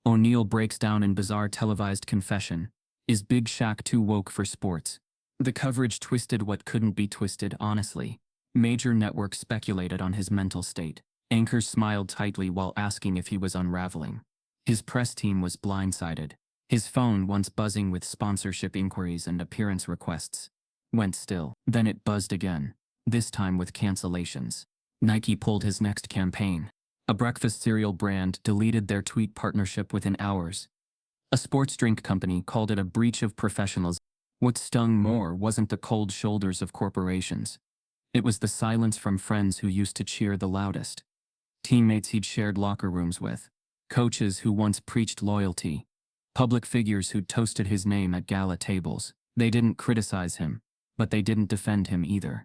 O'Neal breaks down in bizarre televised confession. Is Big Shaq too woke for sports? The coverage twisted what couldn't be twisted, honestly. Major networks speculated on his mental state. Anchors smiled tightly while asking if he was unraveling. His press team was blindsided. His phone, once buzzing with sponsorship inquiries and appearance requests, went still. Then it buzzed again, this time with cancellations. Nike pulled his next campaign. A breakfast cereal brand deleted their tweet partnership within hours. A sports drink company called it a breach of professionalism. What stung more wasn't the cold shoulders of corporations. It was the silence from friends who used to cheer the loudest. Teammates he'd shared locker rooms with. Coaches who once preached loyalty. Public figures who'd toasted his name at gala tables. They didn't criticize him, but they didn't defend him either.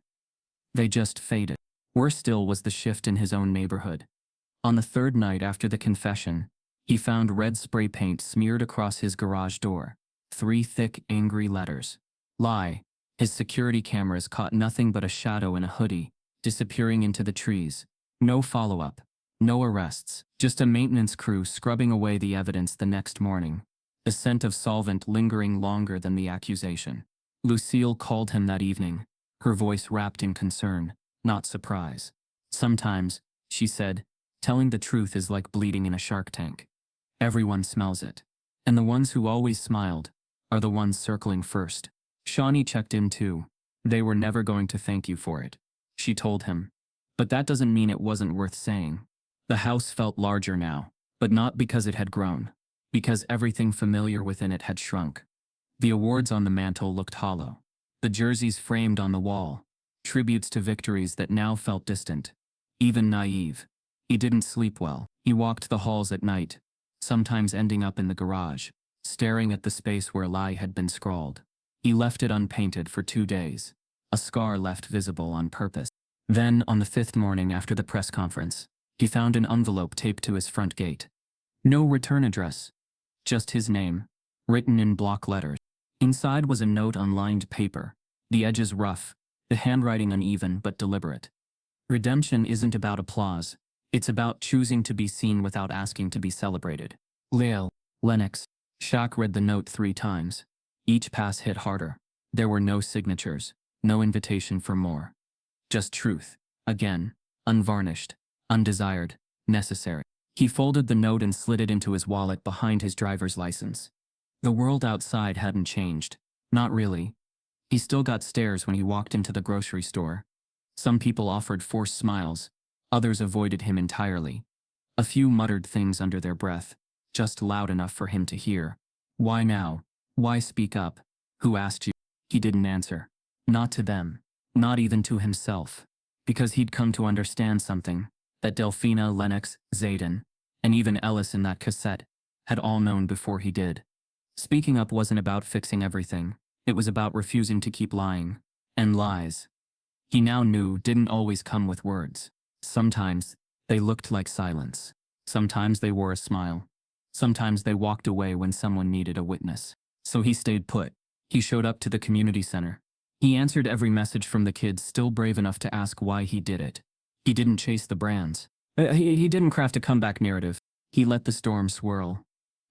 They just faded. Worse still was the shift in his own neighborhood. On the third night after the confession, he found red spray paint smeared across his garage door. 3 thick, angry letters. Lie. His security cameras caught nothing but a shadow in a hoodie, disappearing into the trees. No follow-up. No arrests. Just a maintenance crew scrubbing away the evidence the next morning. The scent of solvent lingering longer than the accusation. Lucille called him that evening, her voice wrapped in concern, not surprise. Sometimes, she said, telling the truth is like bleeding in a shark tank. Everyone smells it. And the ones who always smiled are the ones circling first. Shawnee checked in too. They were never going to thank you for it, she told him. But that doesn't mean it wasn't worth saying. The house felt larger now, but not because it had grown. Because everything familiar within it had shrunk. The awards on the mantle looked hollow. The jerseys framed on the wall. Tributes to victories that now felt distant. Even naive. He didn't sleep well. He walked the halls at night, sometimes ending up in the garage, staring at the space where lie had been scrawled. He left it unpainted for 2 days. A scar left visible on purpose. Then, on the 5th morning after the press conference, he found an envelope taped to his front gate. No return address. Just his name, written in block letters. Inside was a note on lined paper, the edges rough, the handwriting uneven but deliberate. Redemption isn't about applause. It's about choosing to be seen without asking to be celebrated. Lyle, Lennox. Shaq read the note 3 times. Each pass hit harder. There were no signatures, no invitation for more. Just truth. Again, unvarnished, undesired, necessary. He folded the note and slid it into his wallet behind his driver's license. The world outside hadn't changed. Not really. He still got stares when he walked into the grocery store. Some people offered forced smiles. Others avoided him entirely. A few muttered things under their breath, just loud enough for him to hear. Why now? Why speak up? Who asked you? He didn't answer. Not to them. Not even to himself. Because he'd come to understand something that Delphina, Lennox, Zayden, and even Ellis in that cassette had all known before he did. Speaking up wasn't about fixing everything. It was about refusing to keep lying. And lies, he now knew, didn't always come with words. Sometimes, they looked like silence. Sometimes they wore a smile. Sometimes they walked away when someone needed a witness. So he stayed put. He showed up to the community center. He answered every message from the kids still brave enough to ask why he did it. He didn't chase the brands. He didn't craft a comeback narrative. He let the storm swirl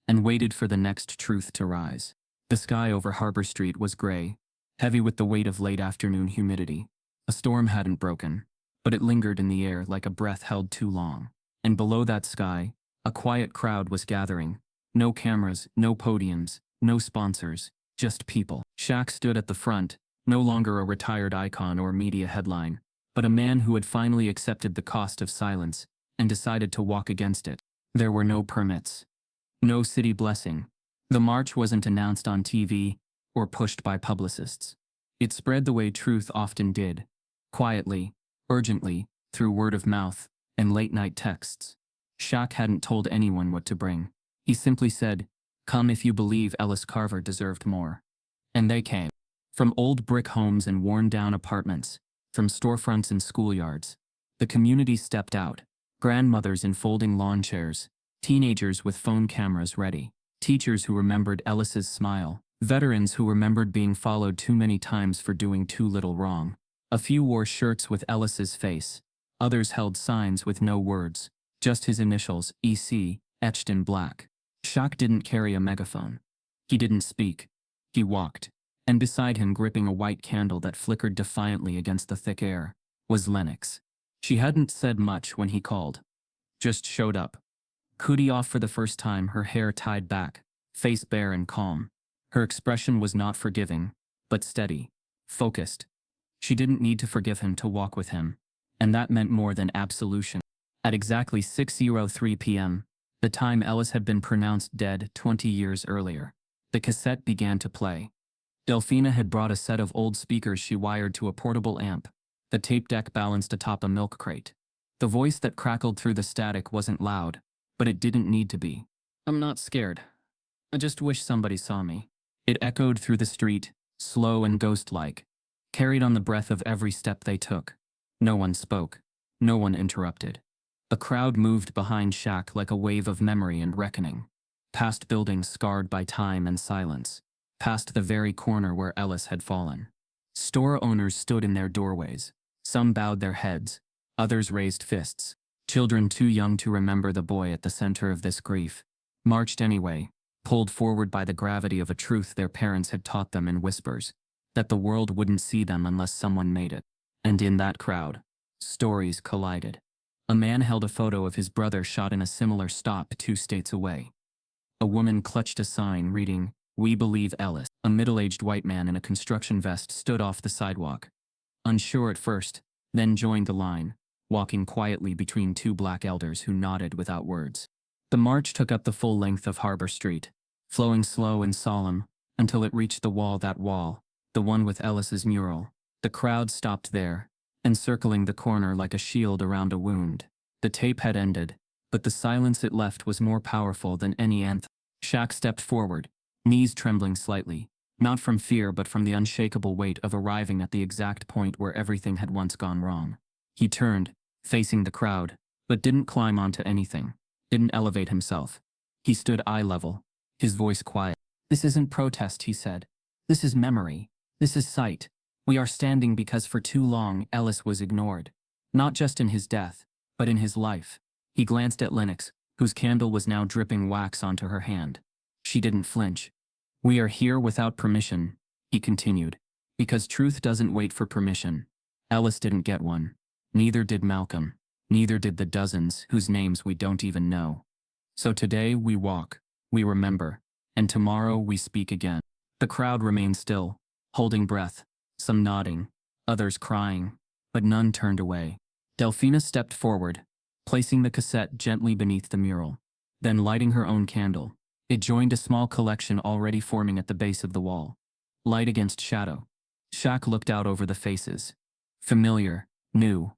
and waited for the next truth to rise. The sky over Harbor Street was gray, heavy with the weight of late afternoon humidity. A storm hadn't broken, but it lingered in the air like a breath held too long. And below that sky, a quiet crowd was gathering. No cameras, no podiums, no sponsors, just people. Shaq stood at the front, no longer a retired icon or media headline, but a man who had finally accepted the cost of silence and decided to walk against it. There were no permits. No city blessing. The march wasn't announced on TV or pushed by publicists. It spread the way truth often did, quietly, urgently, through word of mouth and late-night texts. Shaq hadn't told anyone what to bring. He simply said, "Come if you believe Ellis Carver deserved more." And they came. From old brick homes and worn-down apartments, from storefronts and schoolyards, the community stepped out. Grandmothers in folding lawn chairs, teenagers with phone cameras ready, teachers who remembered Ellis's smile, veterans who remembered being followed too many times for doing too little wrong. A few wore shirts with Ellis's face, others held signs with no words, just his initials, EC, etched in black. Shaq didn't carry a megaphone. He didn't speak. He walked. And beside him, gripping a white candle that flickered defiantly against the thick air, was Lennox. She hadn't said much when he called. Just showed up. Hoodie off for the first time, her hair tied back, face bare and calm. Her expression was not forgiving, but steady, focused. She didn't need to forgive him to walk with him, and that meant more than absolution. At exactly 6:03 p.m., the time Ellis had been pronounced dead 20 years earlier, the cassette began to play. Delphina had brought a set of old speakers she wired to a portable amp. The tape deck balanced atop a milk crate. The voice that crackled through the static wasn't loud, but it didn't need to be. "I'm not scared. I just wish somebody saw me." It echoed through the street, slow and ghost-like, carried on the breath of every step they took. No one spoke. No one interrupted. A crowd moved behind Shaq like a wave of memory and reckoning. Past buildings scarred by time and silence. Past the very corner where Ellis had fallen. Store owners stood in their doorways. Some bowed their heads. Others raised fists. Children too young to remember the boy at the center of this grief marched anyway, pulled forward by the gravity of a truth their parents had taught them in whispers, that the world wouldn't see them unless someone made it. And in that crowd, stories collided. A man held a photo of his brother shot in a similar stop 2 states away. A woman clutched a sign reading, "We believe Ellis." A middle-aged white man in a construction vest stood off the sidewalk. Unsure at first, then joined the line, walking quietly between 2 black elders who nodded without words. The march took up the full length of Harbor Street, flowing slow and solemn, until it reached the wall, the one with Ellis's mural. The crowd stopped there, encircling the corner like a shield around a wound. The tape had ended, but the silence it left was more powerful than any anthem. Shaq stepped forward, knees trembling slightly, not from fear but from the unshakable weight of arriving at the exact point where everything had once gone wrong. He turned, facing the crowd, but didn't climb onto anything, didn't elevate himself. He stood eye level, his voice quiet. "This isn't protest," he said. "This is memory. This is sight. We are standing because for too long Ellis was ignored. Not just in his death, but in his life." He glanced at Lennox, whose candle was now dripping wax onto her hand. She didn't flinch. "We are here without permission," he continued, "because truth doesn't wait for permission. Ellis didn't get one. Neither did Malcolm. Neither did the dozens whose names we don't even know. So today we walk, we remember, and tomorrow we speak again." The crowd remained still, holding breath, some nodding, others crying, but none turned away. Delphina stepped forward, placing the cassette gently beneath the mural, then lighting her own candle. It joined a small collection already forming at the base of the wall. Light against shadow. Shaq looked out over the faces. Familiar, new,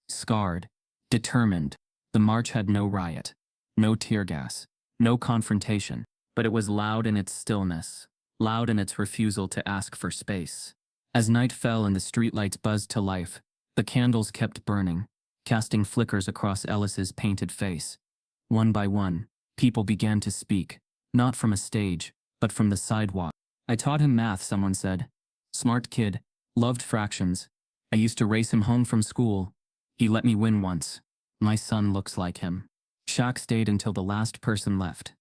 scarred, determined. The march had no riot, no tear gas, no confrontation, but it was loud in its stillness, loud in its refusal to ask for space. As night fell and the streetlights buzzed to life, the candles kept burning, casting flickers across Ellis's painted face. One by one, people began to speak, not from a stage, but from the sidewalk. "I taught him math," someone said. "Smart kid, loved fractions. I used to race him home from school. He let me win once. My son looks like him." Shaq stayed until the last person left,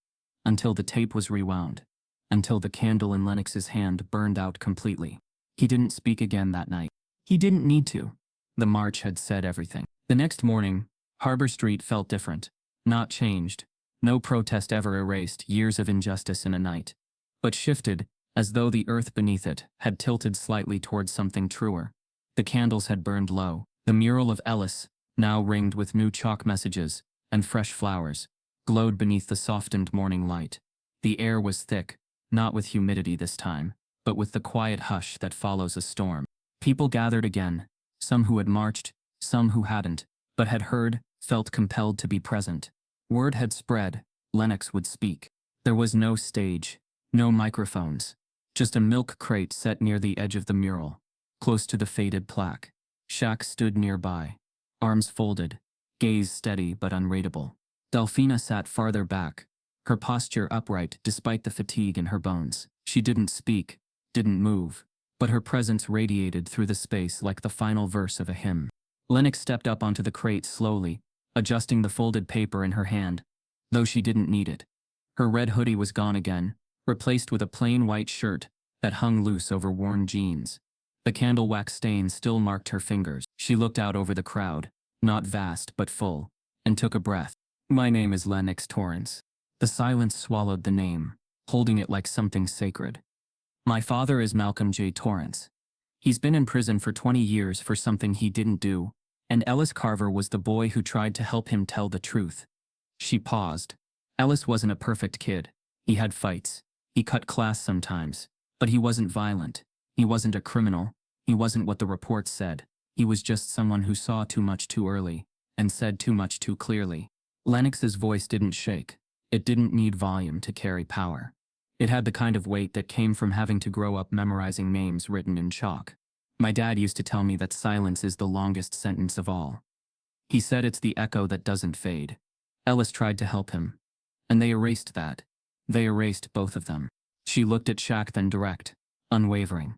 until the tape was rewound, until the candle in Lennox's hand burned out completely. He didn't speak again that night. He didn't need to. The march had said everything. The next morning, Harbor Street felt different. Not changed. No protest ever erased years of injustice in a night. But shifted, as though the earth beneath it had tilted slightly towards something truer. The candles had burned low. The mural of Ellis, now ringed with new chalk messages and fresh flowers, glowed beneath the softened morning light. The air was thick, not with humidity this time, but with the quiet hush that follows a storm. People gathered again, some who had marched, some who hadn't, but had heard, felt compelled to be present. Word had spread, Lennox would speak. There was no stage, no microphones, just a milk crate set near the edge of the mural, close to the faded plaque. Shaq stood nearby, arms folded, gaze steady but unreadable. Delphina sat farther back, her posture upright despite the fatigue in her bones. She didn't speak, didn't move, but her presence radiated through the space like the final verse of a hymn. Lennox stepped up onto the crate slowly, adjusting the folded paper in her hand, though she didn't need it. Her red hoodie was gone again, replaced with a plain white shirt that hung loose over worn jeans. The candle wax stain still marked her fingers. She looked out over the crowd, not vast but full, and took a breath. My name is Lennox Torrance. The silence swallowed the name, holding it like something sacred. My father is Malcolm J. Torrance. He's been in prison for 20 years for something he didn't do, and Ellis Carver was the boy who tried to help him tell the truth. She paused. Ellis wasn't a perfect kid. He had fights. He cut class sometimes. But he wasn't violent. He wasn't a criminal. He wasn't what the reports said. He was just someone who saw too much too early, and said too much too clearly. Lennox's voice didn't shake. It didn't need volume to carry power. It had the kind of weight that came from having to grow up memorizing names written in chalk. My dad used to tell me that silence is the longest sentence of all. He said it's the echo that doesn't fade. Ellis tried to help him. And they erased that. They erased both of them. She looked at Shaq, then direct, unwavering.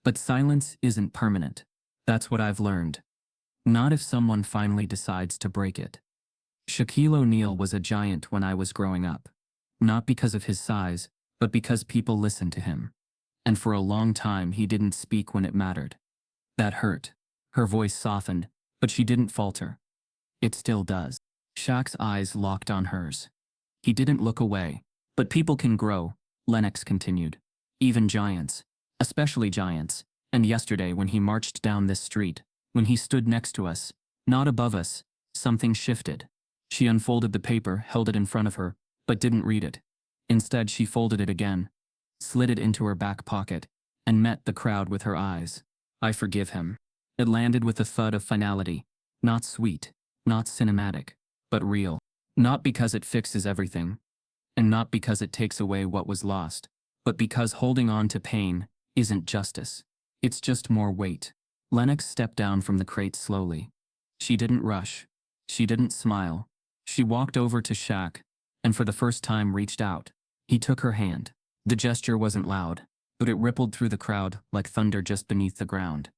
But silence isn't permanent. That's what I've learned. Not if someone finally decides to break it. Shaquille O'Neal was a giant when I was growing up. Not because of his size, but because people listened to him. And for a long time he didn't speak when it mattered. That hurt. Her voice softened, but she didn't falter. It still does. Shaq's eyes locked on hers. He didn't look away. But people can grow, Lennox continued. Even giants. Especially giants. And yesterday when he marched down this street, when he stood next to us, not above us, something shifted. She unfolded the paper, held it in front of her, but didn't read it. Instead she folded it again, slid it into her back pocket, and met the crowd with her eyes. I forgive him. It landed with a thud of finality. Not sweet, not cinematic, but real. Not because it fixes everything, and not because it takes away what was lost, but because holding on to pain isn't justice. It's just more weight. Lennox stepped down from the crate slowly. She didn't rush. She didn't smile. She walked over to Shaq, and for the first time reached out. He took her hand. The gesture wasn't loud, but it rippled through the crowd like thunder just beneath the ground.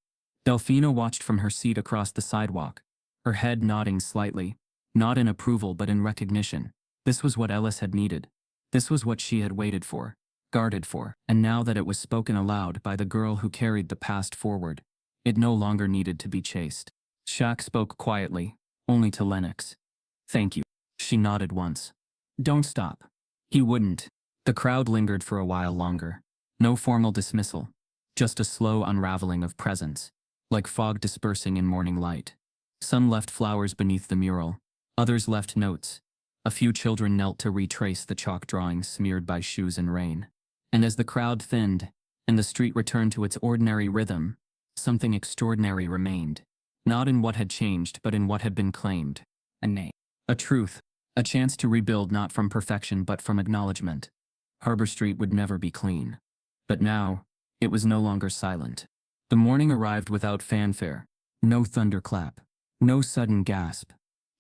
Delphina watched from her seat across the sidewalk, her head nodding slightly, not in approval but in recognition. This was what Ellis had needed. This was what she had waited for, guarded for, and now that it was spoken aloud by the girl who carried the past forward, it no longer needed to be chased. Shaq spoke quietly, only to Lennox. Thank you. She nodded once. Don't stop. He wouldn't. The crowd lingered for a while longer. No formal dismissal, just a slow unraveling of presence, like fog dispersing in morning light. Some left flowers beneath the mural, others left notes. A few children knelt to retrace the chalk drawings smeared by shoes and rain. And as the crowd thinned, and the street returned to its ordinary rhythm, something extraordinary remained. Not in what had changed, but in what had been claimed. A name. A truth. A chance to rebuild not from perfection but from acknowledgement. Harbor Street would never be clean. But now, it was no longer silent. The morning arrived without fanfare. No thunderclap. No sudden gasp.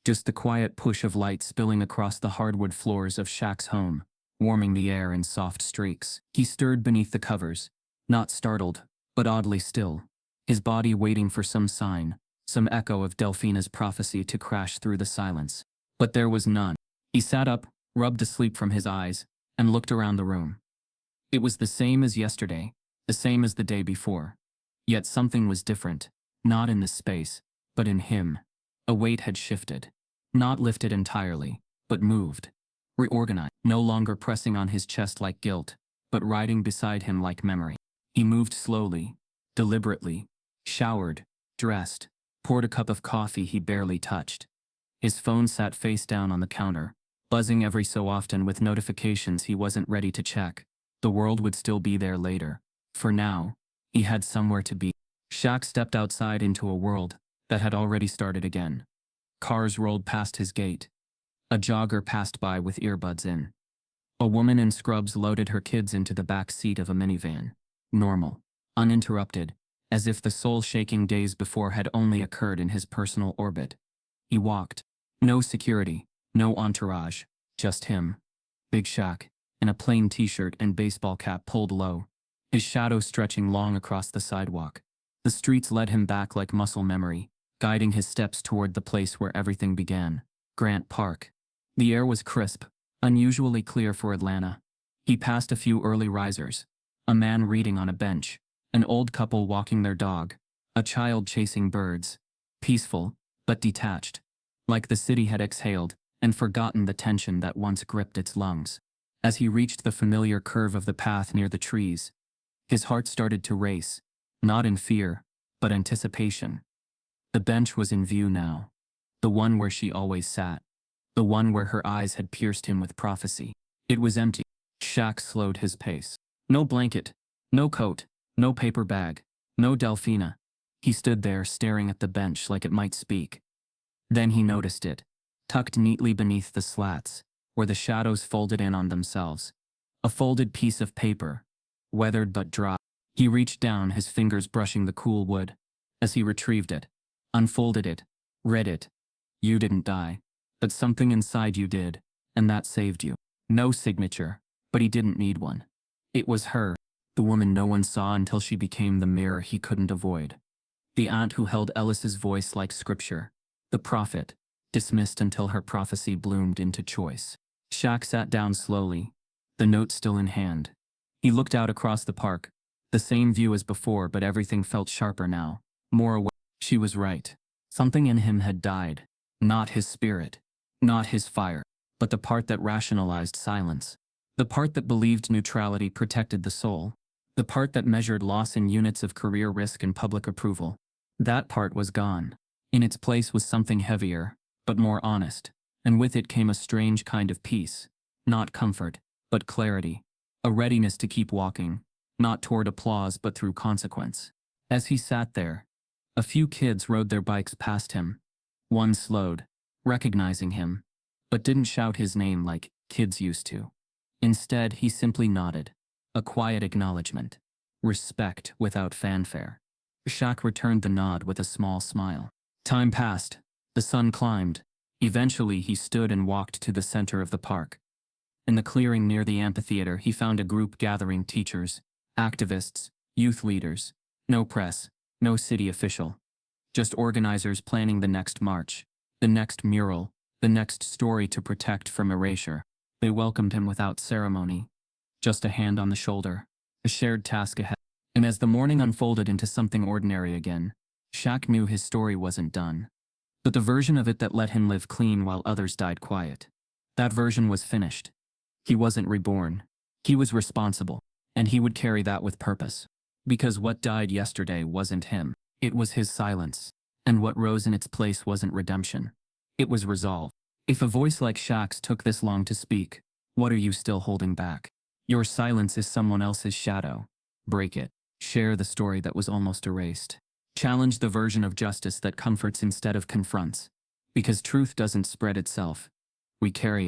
Just the quiet push of light spilling across the hardwood floors of Shaq's home, warming the air in soft streaks. He stirred beneath the covers, not startled, but oddly still, his body waiting for some sign, some echo of Delphina's prophecy to crash through the silence. But there was none. He sat up, rubbed the sleep from his eyes, and looked around the room. It was the same as yesterday, the same as the day before. Yet something was different, not in the space, But in him, a weight had shifted. Not lifted entirely, but moved. Reorganized, no longer pressing on his chest like guilt, but riding beside him like memory. He moved slowly, deliberately, showered, dressed, poured a cup of coffee he barely touched. His phone sat face down on the counter, buzzing every so often with notifications he wasn't ready to check. The world would still be there later. For now, he had somewhere to be. Shaq stepped outside into a world that had already started again. Cars rolled past his gate. A jogger passed by with earbuds in. A woman in scrubs loaded her kids into the back seat of a minivan. Normal, uninterrupted, as if the soul-shaking days before had only occurred in his personal orbit. He walked. No security, no entourage, just him. Big Shaq, in a plain t-shirt and baseball cap pulled low, his shadow stretching long across the sidewalk. The streets led him back like muscle memory, guiding his steps toward the place where everything began, Grant Park. The air was crisp, unusually clear for Atlanta. He passed a few early risers, a man reading on a bench, an old couple walking their dog, a child chasing birds. Peaceful, but detached. Like the city had exhaled and forgotten the tension that once gripped its lungs. As he reached the familiar curve of the path near the trees, his heart started to race, not in fear, but anticipation. The bench was in view now. The one where she always sat. The one where her eyes had pierced him with prophecy. It was empty. Shaq slowed his pace. No blanket, no coat, no paper bag, no Delphina. He stood there staring at the bench like it might speak. Then he noticed it, tucked neatly beneath the slats, where the shadows folded in on themselves. A folded piece of paper, weathered but dry. He reached down, his fingers brushing the cool wood. As he retrieved it, unfolded it, read it. You didn't die, but something inside you did, and that saved you. No signature, but he didn't need one. It was her, the woman no one saw until she became the mirror he couldn't avoid. The aunt who held Ellis's voice like scripture. The prophet, dismissed until her prophecy bloomed into choice. Shaq sat down slowly, the note still in hand. He looked out across the park, the same view as before, but everything felt sharper now, more aware. She was right. Something in him had died. Not his spirit, not his fire, but the part that rationalized silence. The part that believed neutrality protected the soul. The part that measured loss in units of career risk and public approval. That part was gone. In its place was something heavier, but more honest, and with it came a strange kind of peace. Not comfort, but clarity. A readiness to keep walking, not toward applause but through consequence. As he sat there, a few kids rode their bikes past him. One slowed, recognizing him, but didn't shout his name like kids used to. Instead, he simply nodded, a quiet acknowledgement. Respect without fanfare. Shaq returned the nod with a small smile. Time passed. The sun climbed. Eventually, he stood and walked to the center of the park. In the clearing near the amphitheater, he found a group gathering: teachers, activists, youth leaders. No press, no city official. Just organizers planning the next march, the next mural, the next story to protect from erasure. They welcomed him without ceremony. Just a hand on the shoulder, a shared task ahead. And as the morning unfolded into something ordinary again, Shaq knew his story wasn't done. But the version of it that let him live clean while others died quiet. That version was finished. He wasn't reborn. He was responsible, and he would carry that with purpose. Because what died yesterday wasn't him. It was his silence. And what rose in its place wasn't redemption. It was resolve. If a voice like Shaq's took this long to speak, what are you still holding back? Your silence is someone else's shadow. Break it. Share the story that was almost erased. Challenge the version of justice that comforts instead of confronts. Because truth doesn't spread itself. We carry it.